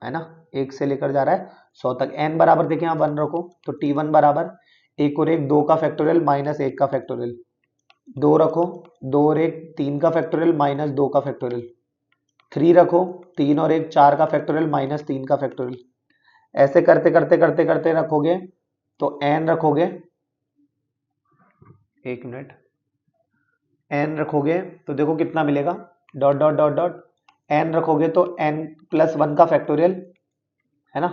है ना, 1 से लेकर जा रहा है 100 तक। n बराबर देखिए यहाँ 1 रखो तो t1 बराबर 1 और 1 2 का फैक्टोरियल माइनस 1 का फैक्टोरियल, 2 रखो, 2 और 1 3 का फैक्टोरियल माइनस 2 का फैक्टोरियल, 3 रखो, 3 और 1 4 का फैक्टोरियल माइनस 3 का फैक्टोरियल। ऐसे करते करते करते करते रखोगे तो n रखोगे, एक मिनट, n रखोगे तो देखो कितना मिलेगा, dot dot dot dot, n रखोगे तो n+1 का फैक्टोरियल, है ना,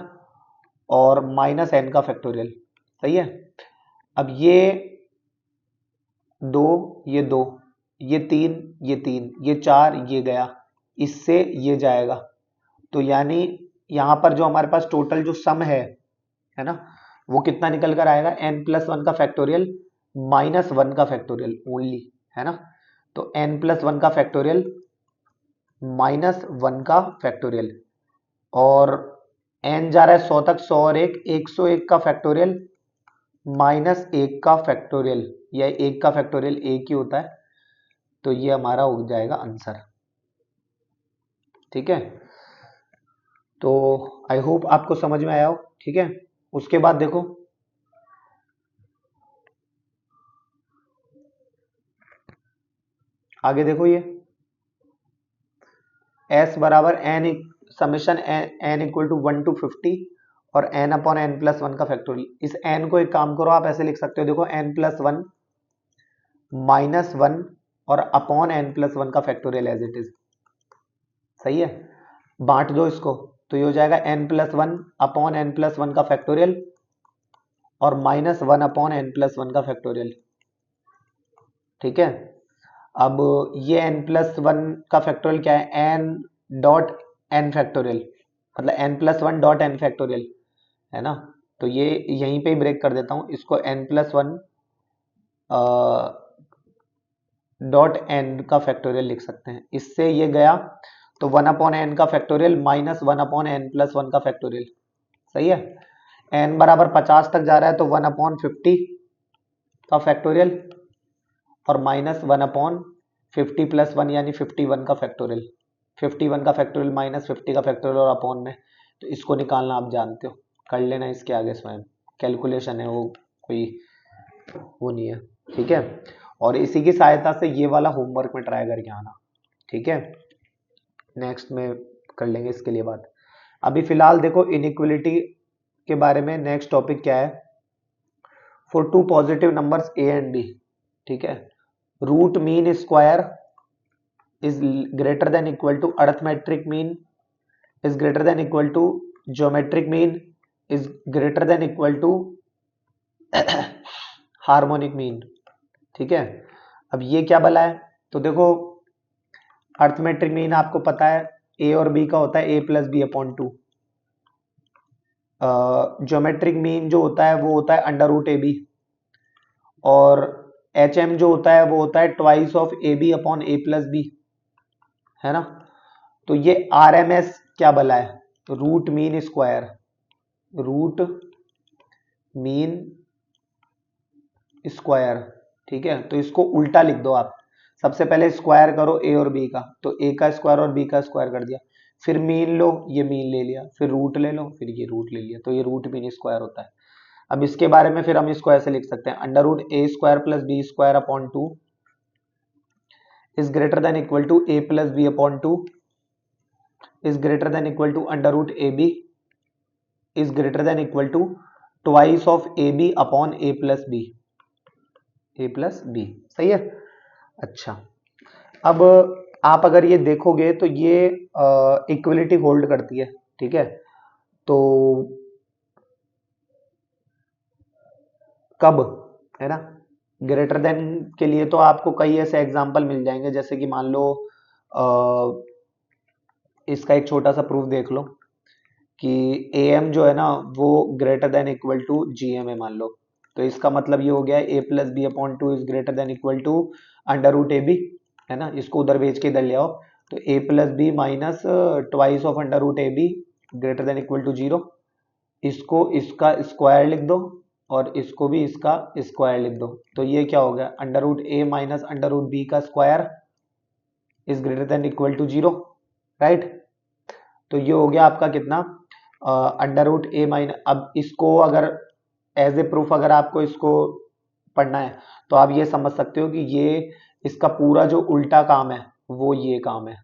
और माइनस n का फैक्टोरियल, सही है। अब ये 2, ये 2, ये 3, ये 3, ये 4, ये गया, इससे ये जाएगा। तो यानी यहाँ पर जो हमारे पास टोटल जो सम है ना, वो कितना निकल कर आएगा, n+1 का फैक्टोरियल माइनस 1 का फैक्टोरियल ओनली, है ना। तो n+1 का फैक्टोरियल माइनस 1 का फैक्टोरियल, और n जा रहा है 100 तक, 100 और 1 101 का फैक्टोरियल माइनस 1 का फैक्टोरियल, या 1 का फैक्टोरियल 1 ही होता है। तो ये हमारा हो जाएगा आंसर। ठीक है, तो आई होप आपको समझ में आया हो। ठीक है, उसके बाद देखो, आगे देखो ये s बराबर n summation n equal to 1 to 50 और n अपॉन n प्लस 1 का फैक्टोरियल। इस n को एक काम करो आप ऐसे लिख सकते हो, देखो n प्लस 1 माइनस 1 और अपॉन n प्लस 1 का फैक्टोरियल एज इट इज। सही है, बांट दो इसको तो ये हो जाएगा n plus 1 upon n plus 1 का फैक्टोरियल और माइनस 1 अपॉन n प्लस 1 का फैक्टोरियल। ठीक है, अब ये n प्लस 1 का फैक्टोरियल क्या है, n डॉट n फैक्टोरियल, मतलब n plus 1 dot n factorial है ना। तो ये यहीं पे ही ब्रेक कर देता हूं इसको, n प्लस 1 डॉट n का फैक्टोरियल लिख सकते हैं। इससे ये गया तो 1 अपॉन n का factorial minus 1 upon n plus 1 का फैक्टोरियल। सही है, n बराबर 50 तक जा रहा है तो 1 अपॉन 50 का फैक्टोरियल और माइनस 1 अपॉन 50 प्लस 1 यानी 51 का फैक्टोरियल। 51 का फैक्टोरियल माइनस 50 का फैक्टोरियल और अपॉन में, तो इसको निकालना आप जानते हो, कर लेना इसके आगे स्वयं, कैलकुलेशन है वो, कोई वो नहीं है। ठीक है, और इसी की सहायता से ये वाला होमवर्क में ट्राई करके आना। ठीक है, नेक्स्ट में कर लेंगे इसके लिए बात। अभी फिलहाल देखो इनइक्वलिटी के बारे में नेक्स्ट टॉपिक क्या है, for two positive numbers a and b। ठीक है, root mean square is greater than equal to arithmetic mean is greater than equal to geometric mean is greater than equal to harmonic mean. ठीक है, अब ये क्या बला है, तो देखो अर्थमेट्रिक मीन आपको पता है ए और बी का होता है A plus B upon 2। Geometric mean जो होता है वो होता है अंडर रूट ए बी, और एच एम जो होता है वो होता है twice of A B upon A plus B, है ना। तो ये आर एम एस क्या बला है, root mean square, root mean square. ठीक है, तो इसको उल्टा लिख दो आप, सबसे पहले स्क्वायर करो ए और बी का, तो ए का स्क्वायर और बी का स्क्वायर कर दिया, फिर मीन लो, ये मीन ले लिया, फिर रूट ले लो, फिर ये रूट ले लिया, तो ये रूट मीन स्क्वायर होता है। अब इसके बारे में फिर हम इसको ऐसे लिख सकते हैं, under root A square plus B square upon 2 is greater than equal to A plus B upon 2 is greater than equal to under root AB is greater than equal to twice of AB upon A plus B, A plus B। सही है, अच्छा अब आप अगर ये देखोगे तो ये इक्वलिटी होल्ड करती है। ठीक है, तो कब, है ना, ग्रेटर देन के लिए तो आपको कई ऐसे एग्जांपल मिल जाएंगे, जैसे कि मान लो इसका एक छोटा सा प्रूफ देख लो कि ए एम जो है ना वो greater than equal to G M है मान लो, तो इसका मतलब ये हो गया A plus B upon 2 is greater than equal to under root A B, है ना। इसको उधर भेज के इधर ले आओ, तो A plus B minus twice of under root A B greater than equal to 0। इसको इसका स्क्वायर लिख दो और इसको भी इसका स्क्वायर लिख दो, तो ये क्या हो गया, under root A minus under root B का square is greater than equal to 0, right. तो ये हो गया आपका कितना, अंडर रूट ए माइनस। अब इसको अगर एज ए प्रूफ अगर आपको इसको पढ़ना है तो आप ये समझ सकते हो कि ये इसका पूरा जो उल्टा काम है वो ये काम है।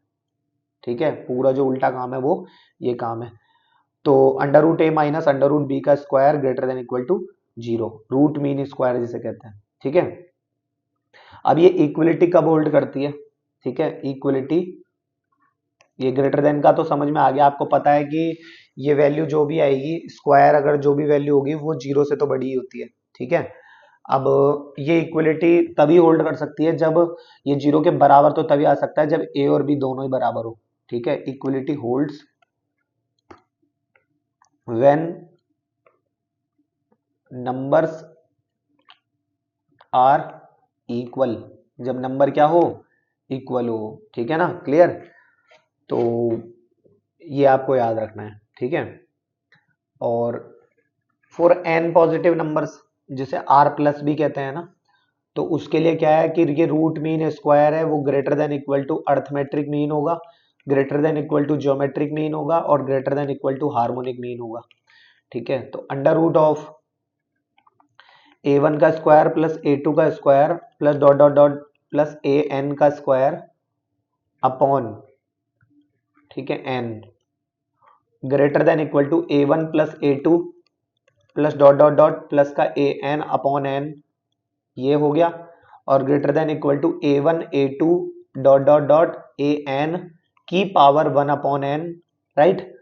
ठीक है, पूरा जो उल्टा काम है वो ये काम है। तो under root A minus under root B का square greater than equal to 0, root mean square जिसे कहते हैं। ठीक है, अब ये इक्वलिटी कब होल्ड करती है, ठीक है, इक्वलिटी, ये ग्रेटर देन का तो समझ में आ गया, आपको पता है कि ये वैल्यू जो भी आएगी स्क्वायर अगर जो भी वैल्यू होगी वो 0 से तो बड़ी ही होती है। ठीक है, अब ये इक्वलिटी तभी होल्ड कर सकती है जब ये 0 के बराबर तो तभी आ सकता है जब ए और बी दोनों ही बराबर हो। ठीक है, equality holds when numbers are equal, जब नंबर क्या हो, इक्वल हो। ठीक है ना, क्लियर, तो ये आपको याद रखना है। ठीक है, और फॉर एन पॉजिटिव नंबर्स जिसे आर प्लस भी कहते हैं ना, तो उसके लिए क्या है कि ये रूट मीन स्क्वायर है वो greater than equal to arithmetic mean होगा, greater than equal to geometric mean होगा और greater than equal to harmonic mean होगा। ठीक है, तो अंडर रूट ऑफ a1 का स्क्वायर प्लस a2 का square plus dot dot dot plus A N का स्क्वायर अपॉन, ठीक है, N greater than equal to A one plus A two plus dot dot dot plus का A N upon N, ये हो गया। और greater than equal to A one A two dot dot dot A N की power one upon N, right.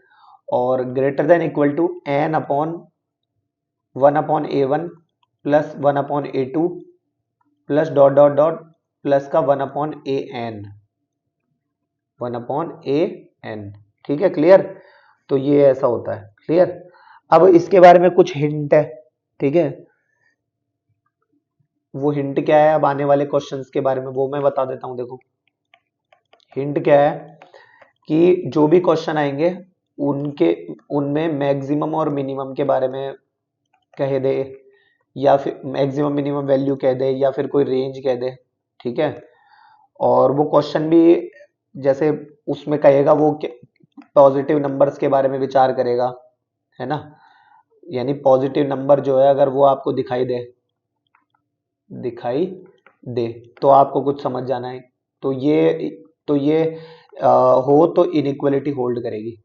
और greater than equal to N upon one upon A one plus one upon A two plus dot dot dot plus का one upon A N, one upon A N, ठीक है, clear. तो ये ऐसा होता है, clear. अब इसके बारे में कुछ हिंट है, ठीक है, वो हिंट क्या है अब आने वाले क्वेश्चंस के बारे में वो मैं बता देता हूं। देखो हिंट क्या है कि जो भी क्वेश्चन आएंगे उनके उनमें मैक्सिमम और मिनिमम के बारे में कह दे, या फिर मैक्सिमम मिनिमम वैल्यू कह दे, या फिर कोई रेंज कह दे, ठीक है। और वो क्वेश्चन भी जैसे उसमें कहेगा वो पॉजिटिव नंबर्स के बारे में विचार करेगा, है ना। यानी पॉजिटिव नंबर जो है अगर वो आपको दिखाई दे तो आपको कुछ समझ जाना है। तो ये हो तो इनइक्वलिटी होल्ड करेगी,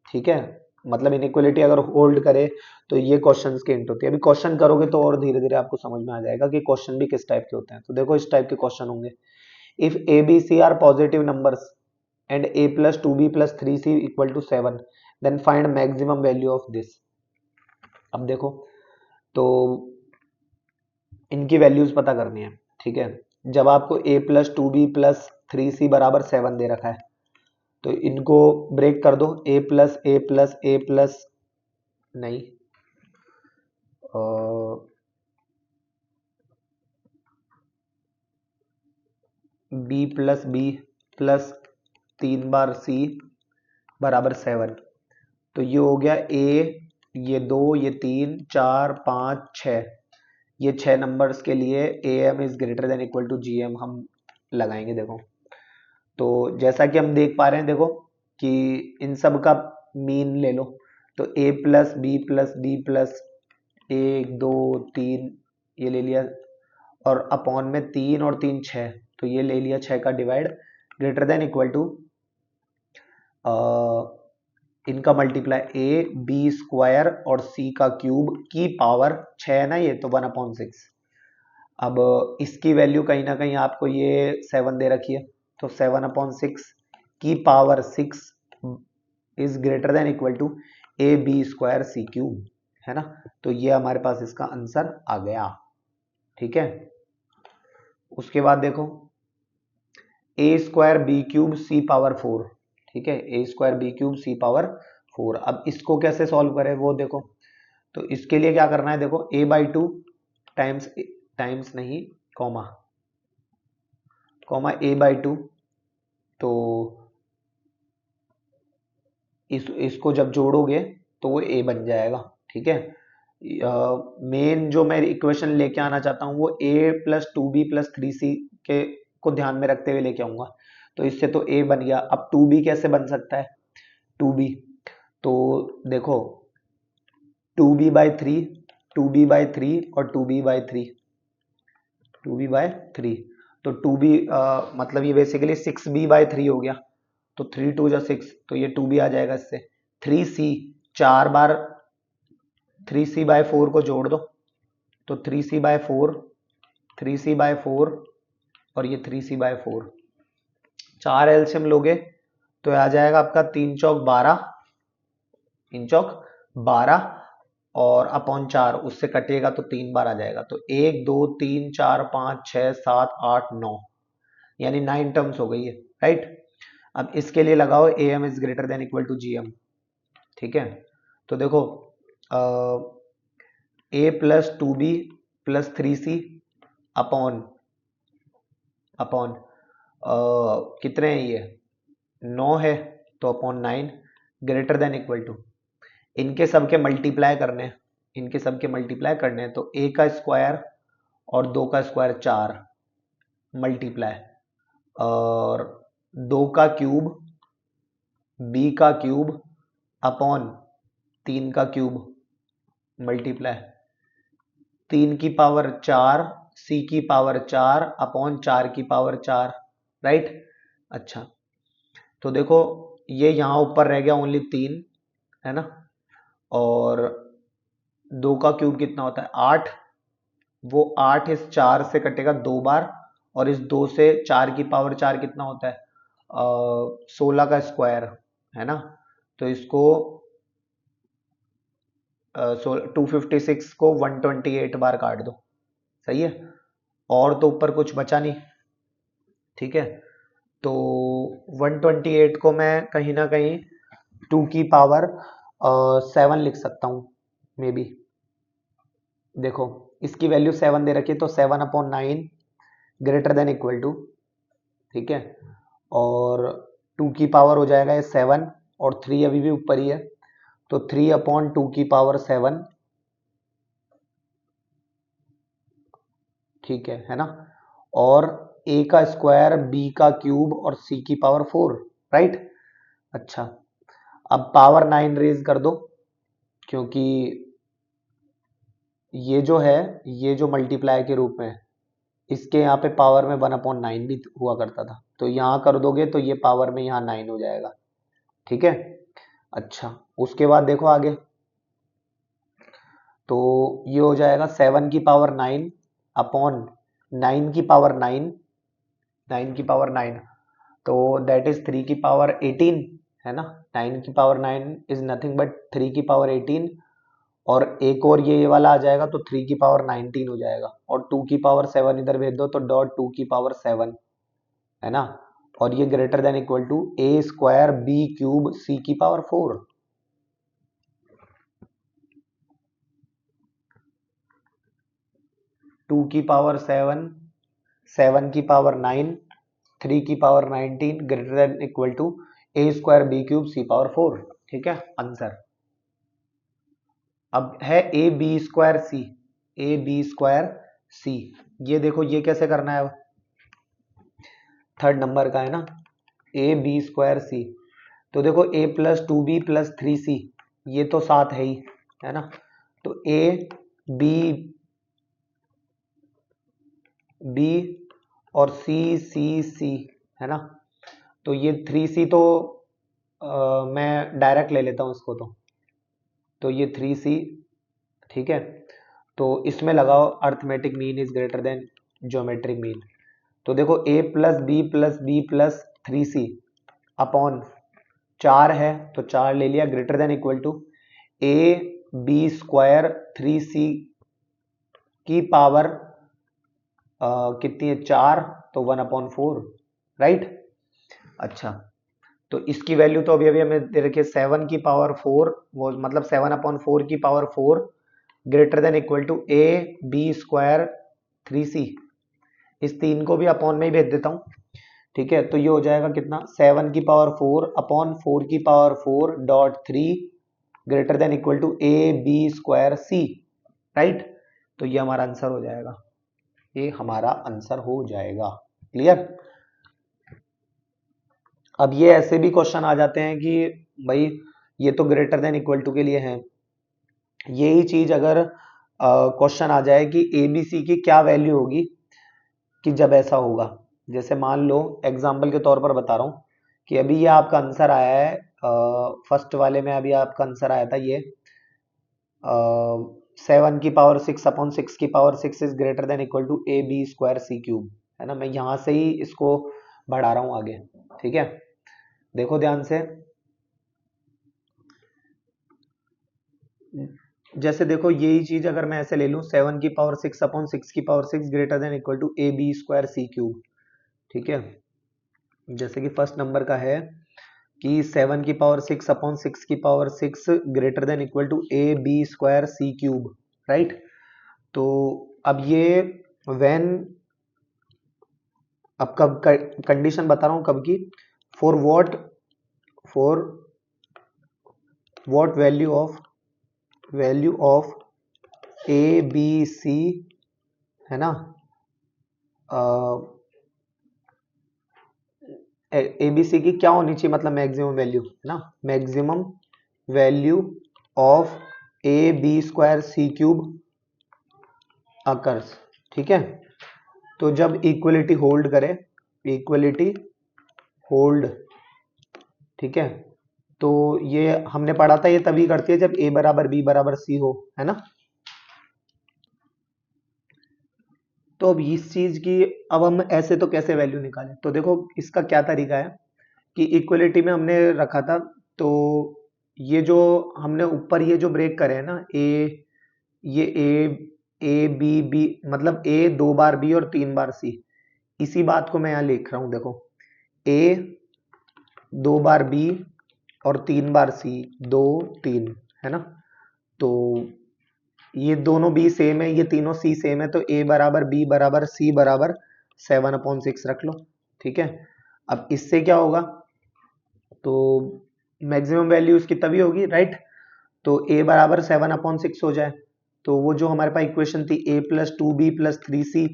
ठीक है। मतलब इनइक्वलिटी अगर होल्ड करे तो ये क्वेश्चंस की हिंट होती है। अभी क्वेश्चन करोगे तो और धीरे धीरे आपको समझ में आ जाएगा कि क्वेश्चन भी किस टाइप के होते हैं। तो देखो इस टाइप के क्वेश्चन होंगे, if A B C are positive numbers and A plus two B plus three C equal to seven then find maximum value of this. अब देखो तो इनकी वैल्यूज पता करनी है, ठीक है। जब आपको a plus two B plus three C बराबर सेवन दे रखा है तो इनको ब्रेक कर दो, a plus A plus A plus नहीं बी प्लस बी प्लस तीन बार सी बराबर सेवन। तो ये हो गया a, ये दो, ये तीन, चार, पाँच, छ, ये छह नंबर्स के लिए A M is greater than equal to G M हम लगाएंगे। देखो तो जैसा कि हम देख पा रहे हैं, देखो कि इन सब का मीन ले लो। तो a प्लस बी प्लस एक दो तीन ये ले लिया, और अपॉन में तीन और तीन छः, तो ये ले लिया छः का divide, greater than equal to इनका मल्टीप्लाई ए बी स्क्वायर और सी का क्यूब की पावर छः है ना, ये तो वन अपॉन सिक्स। अब इसकी वैल्यू कहीं ना कहीं आपको ये सेवन दे रखी है, तो सेवन अपॉन सिक्स की power six is greater than equal to A B square C cube, है ना। तो ये हमारे पास इसका आंसर आ गया, ठीक है। उसके बाद देखो ए square B cube C power four, ठीक है, ए square B cube C power four. अब इसको कैसे सॉल्व करें वो देखो। तो इसके लिए क्या करना है, देखो ए बाई टू टाइम्स नहीं comma comma A by two, तो इसको जब जोड़ोगे तो वो ए बन जाएगा, ठीक है। मेन जो मैं इक्वेशन लेके आना चाहता हूँ वो A plus two B plus three C के को ध्यान में रखते हुए लेके आऊंगा। तो इससे तो ए बन गया। अब टू बी कैसे बन सकता है, टू बी तो देखो two B by three, two B by three और two B by three, two B by three, तो टू बी मतलब ये basically six B by three हो गया। तो थ्री टू जा सिक्स, तो ये टू बी आ जाएगा इससे। थ्री सी चार बार थ्री सी बाय फोर को जोड़ दो, तो three C by four, three C by four और ये थ्री सी बाय फोर, चार एलसीएम लोगे तो आ जाएगा आपका तीन चौक बारह, तीन चौक बारह और अपॉन चार उससे कटेगा तो तीन बार आ जाएगा। तो एक दो तीन चार पाँच छः सात आठ नौ, यानी नाइन टर्म्स हो गई है, राइट। अब इसके लिए लगाओ A M is greater than equal to G M, ठीक है। तो देखो A plus two B plus three C upon upon कितने हैं ये, नौ है, तो upon nine greater than equal to इनके सब के मल्टीप्लाई करने हैं, इनके सब के मल्टीप्लाई करने हैं। तो ए का स्क्वायर और दो का स्क्वायर चार मल्टीप्लाई, और दो का क्यूब बी का क्यूब अपॉन तीन का क्यूब मल्टीप्लाई, तीन की पावर चार सी की पावर 4 अपॉन 4 की पावर 4, राइट। अच्छा, तो देखो ये यहाँ ऊपर रह गया ओनली 3, है ना, और 2 का क्यूब कितना होता है 8, वो 8 इस 4 से कटेगा 2 बार, और इस 2 से 4 की पावर 4 कितना होता है 16 का स्क्वायर, है ना। तो इसको 256 को 128 बार काट दो, सही है, और तो ऊपर कुछ बचा नहीं, ठीक है। तो 128 को मैं कहीं ना कहीं 2 की पावर 7 लिख सकता हूँ मे बी। देखो इसकी वैल्यू 7 दे रखी है, तो 7/9 ग्रेटर देन इक्वल टू, ठीक है, और 2 की पावर हो जाएगा ये 7, और 3 अभी भी ऊपर ही है, तो 3/2 की पावर 7, ठीक है ना, और a का स्क्वायर, b का क्यूब और c की पावर 4, राइट। अच्छा, अब पावर 9 रेज कर दो, क्योंकि ये जो है ये जो मल्टीप्लाई के रूप में है, इसके यहाँ पे पावर में 1/9 भी हुआ करता था, तो यहाँ कर दोगे तो ये पावर में यहाँ 9 हो जाएगा, ठीक है। अच्छा, उसके बाद देखो आगे, तो ये हो जाएगा 7 की पावर 9 अपॉन 9 की पावर 9, 9 की पावर 9, तो दैट इज 3 की पावर 18, है ना। 9 की पावर 9 इज नथिंग बट 3 की पावर 18, और एक और ये वाला आ जाएगा तो 3 की पावर 19 हो जाएगा, और 2 की पावर 7 इधर भेज दो तो डॉट 2 की पावर 7, है ना, और ये greater than equal to a square b cube c की पावर 4। टू की पावर 7, 7 की पावर 9, 3 की power 19 greater than equal to a square b cube c power 4, ठीक है आंसर। अब है A B square C, A B square C, ये देखो ये कैसे करना है, अब थर्ड नंबर का है ना, ए बी स्क्वायर सी, तो देखो a plus 2b plus 3c, ये तो 7 है ही, है ना, तो a b b और c c c, है ना, तो ये 3c तो मैं डायरेक्ट ले लेता हूँ इसको, तो ये 3c, ठीक है, तो इसमें लगाओ arithmetic mean is greater than geometric mean, तो देखो a plus B plus 3c upon 4 है, तो 4 ले लिया, greater than equal to a B square 3c की पावर कितनी है 4, तो 1/4, राइट। अच्छा, तो इसकी वैल्यू तो अभी अभी हमें दे रखी है 7 की पावर 4, वो मतलब 7/4 की power 4 greater than equal to a B square 3c, इस 3 को भी अपॉन में ही भेज देता हूँ, ठीक है, तो ये हो जाएगा कितना 7 की पावर 4 अपॉन 4 की power 4 dot 3 greater than equal to a B square c, right. तो ये हमारा आंसर हो जाएगा, ये हमारा आंसर हो जाएगा, क्लियर। अब ये ऐसे भी क्वेश्चन आ जाते हैं कि भाई ये तो ग्रेटर देन इक्वल टू के लिए है, यही चीज अगर क्वेश्चन आ जाए कि ए बी सी की क्या वैल्यू होगी कि जब ऐसा होगा, जैसे मान लो एग्जाम्पल के तौर पर बता रहा हूँ कि अभी ये आपका आंसर आया है, फर्स्ट वाले में अभी आपका आंसर आया था ये 7 की पावर 6 अपॉन 6 की power 6 is greater than equal to A B square C cube, है ना, मैं यहाँ से ही इसको बढ़ा रहा हूँ आगे, ठीक है। देखो ध्यान से, जैसे देखो यही चीज अगर मैं ऐसे ले लूं 7 की पावर 6 अपॉन 6 की power 6 greater than equal to A B square C cube, ठीक है, जैसे कि फर्स्ट नंबर का है कि 7 की पावर 6 अपॉन 6 की power 6 greater than equal to A B square C cube, right. तो अब ये व्हेन, अब कब कंडीशन बता रहा हूं कब की, for what value of A B C, है ना, ए बी सी की क्या होनी चाहिए, मतलब मैक्सिमम वैल्यू, है ना, maximum value of A B square C cube occurs, ठीक है। तो जब इक्वलिटी होल्ड करे, इक्वलिटी होल्ड, ठीक है, तो ये हमने पढ़ा था, ये तभी करती है जब a बराबर b बराबर c हो, है ना। तो अब इस चीज की, अब हम ऐसे तो कैसे वैल्यू निकालें, तो देखो इसका क्या तरीका है कि इक्वलिटी में हमने रखा था, तो ये जो हमने ऊपर ये जो ब्रेक करे हैं ना, ये ए बी बी, मतलब a 2 बार b और 3 बार c, इसी बात को मैं यहाँ लिख रहा हूं, देखो a 2 बार b और 3 बार c, 2 3, है ना। तो ये दोनों b सेम है, ये तीनों c सेम है, तो a बराबर b बराबर c बराबर 7/6 रख लो, ठीक है। अब इससे क्या होगा, तो मैक्सिमम वैल्यू इसकी तभी होगी, राइट। तो a बराबर 7/6 हो जाए, तो वो जो हमारे पास इक्वेशन थी a plus 2b plus 3c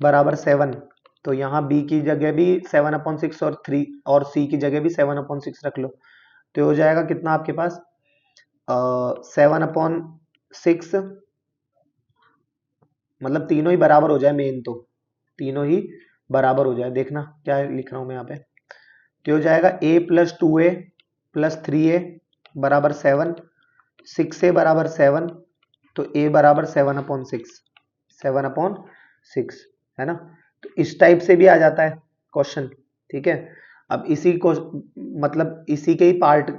बराबर 7, तो यहाँ b की जगह भी 7/6 और c की जगह भी 7/6 रख लो, तो हो जाएगा कितना आपके पास 7/6, मतलब तीनों ही बराबर हो जाए, मेन तो तीनों ही बराबर हो जाए, देखना क्या लिख रहा हूं मैं यहाँ पे, तो हो जाएगा a plus 2a plus 3a बराबर 7, 6a बराबर 7, तो a बराबर 7/6, 7/6, है ना। तो इस टाइप से भी आ जाता है क्वेश्चन, ठीक है। अब इसी को, मतलब इसी के ही पार्ट,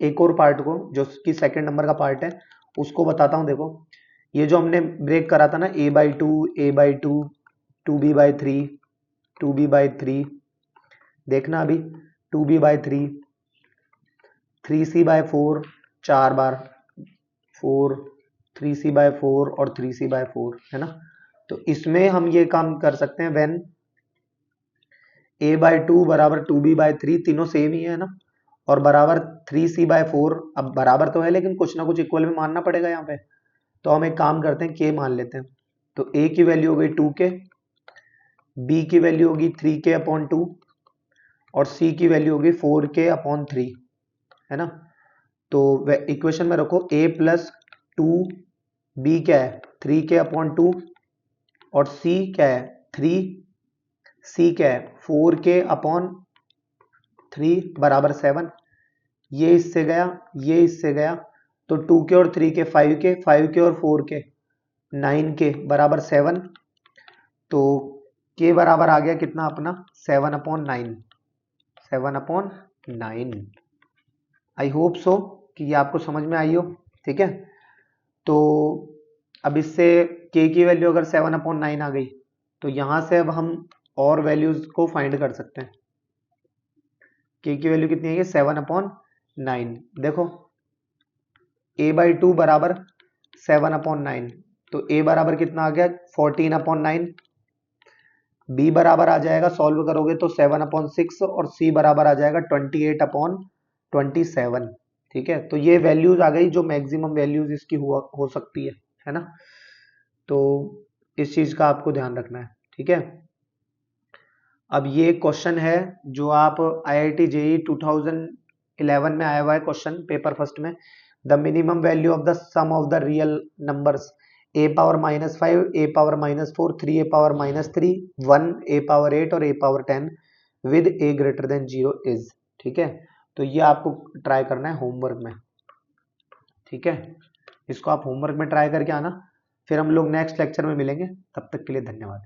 एक और पार्ट को जो कि सेकंड नंबर का पार्ट है उसको बताता हूं। देखो ये जो हमने ब्रेक करा था ना, a/2 a/2 2b/3 2b/3, देखना अभी 2b/3 3c/4 4 बार 4 3c/4 और 3c/4, है ना। तो इसमें हम ये काम कर सकते हैं, व्हेन a/2 बराबर 2b/3, तीनों सेम ही है ना, और बराबर 3c/4, अब बराबर तो है लेकिन कुछ ना कुछ इक्वल में मानना पड़ेगा यहाँ पे, तो हम एक काम करते हैं k मान लेते हैं। तो a की वैल्यू हो गई 2k, b की वैल्यू होगी 3k/2 और c की वैल्यू होगी 4k/3, है ना। तो इक्वेशन में रखो a प्लस 2, b क्या है 3k/2 और c क्या है 3, c क्या है 4k/3 बराबर 7, ये इससे गया, ये इससे गया, तो 2k और 3k 5k, 5k और 4k 9k बराबर 7, तो k बराबर आ गया कितना अपना 7/9, 7/9। आई होप सो कि ये आपको समझ में आई हो, ठीक है। तो अब इससे k की वैल्यू अगर 7/9 आ गई, तो यहां से अब हम और वैल्यूज को फाइंड कर सकते हैं। k की वैल्यू कितनी है 7/9, देखो a/2 बराबर 7/9, तो a बराबर कितना आ गया 14/9, b बराबर आ जाएगा, सॉल्व करोगे तो 7/6 और c बराबर आ जाएगा 28/27, ठीक है। तो ये वैल्यूज आ गई जो मैक्सिमम वैल्यूज इसकी हो सकती है ना। तो इस चीज का आपको ध्यान रखना है, ठीक है। अब ये क्वेश्चन है जो आप IIT JEE 2011 में आया हुआ है क्वेश्चन, पेपर फर्स्ट में। The minimum value of the sum of the real numbers a⁻⁻5 a⁻⁻4 3a⁻⁻3 1 a⁻8 और a⁻10 with a greater than 0 is, ठीक है। तो ये आपको ट्राई करना है होमवर्क में, ठीक है। इसको आप होमवर्क में ट्राई करके आना, फिर हम लोग नेक्स्ट लेक्चर में मिलेंगे, तब तक के लिए धन्यवाद।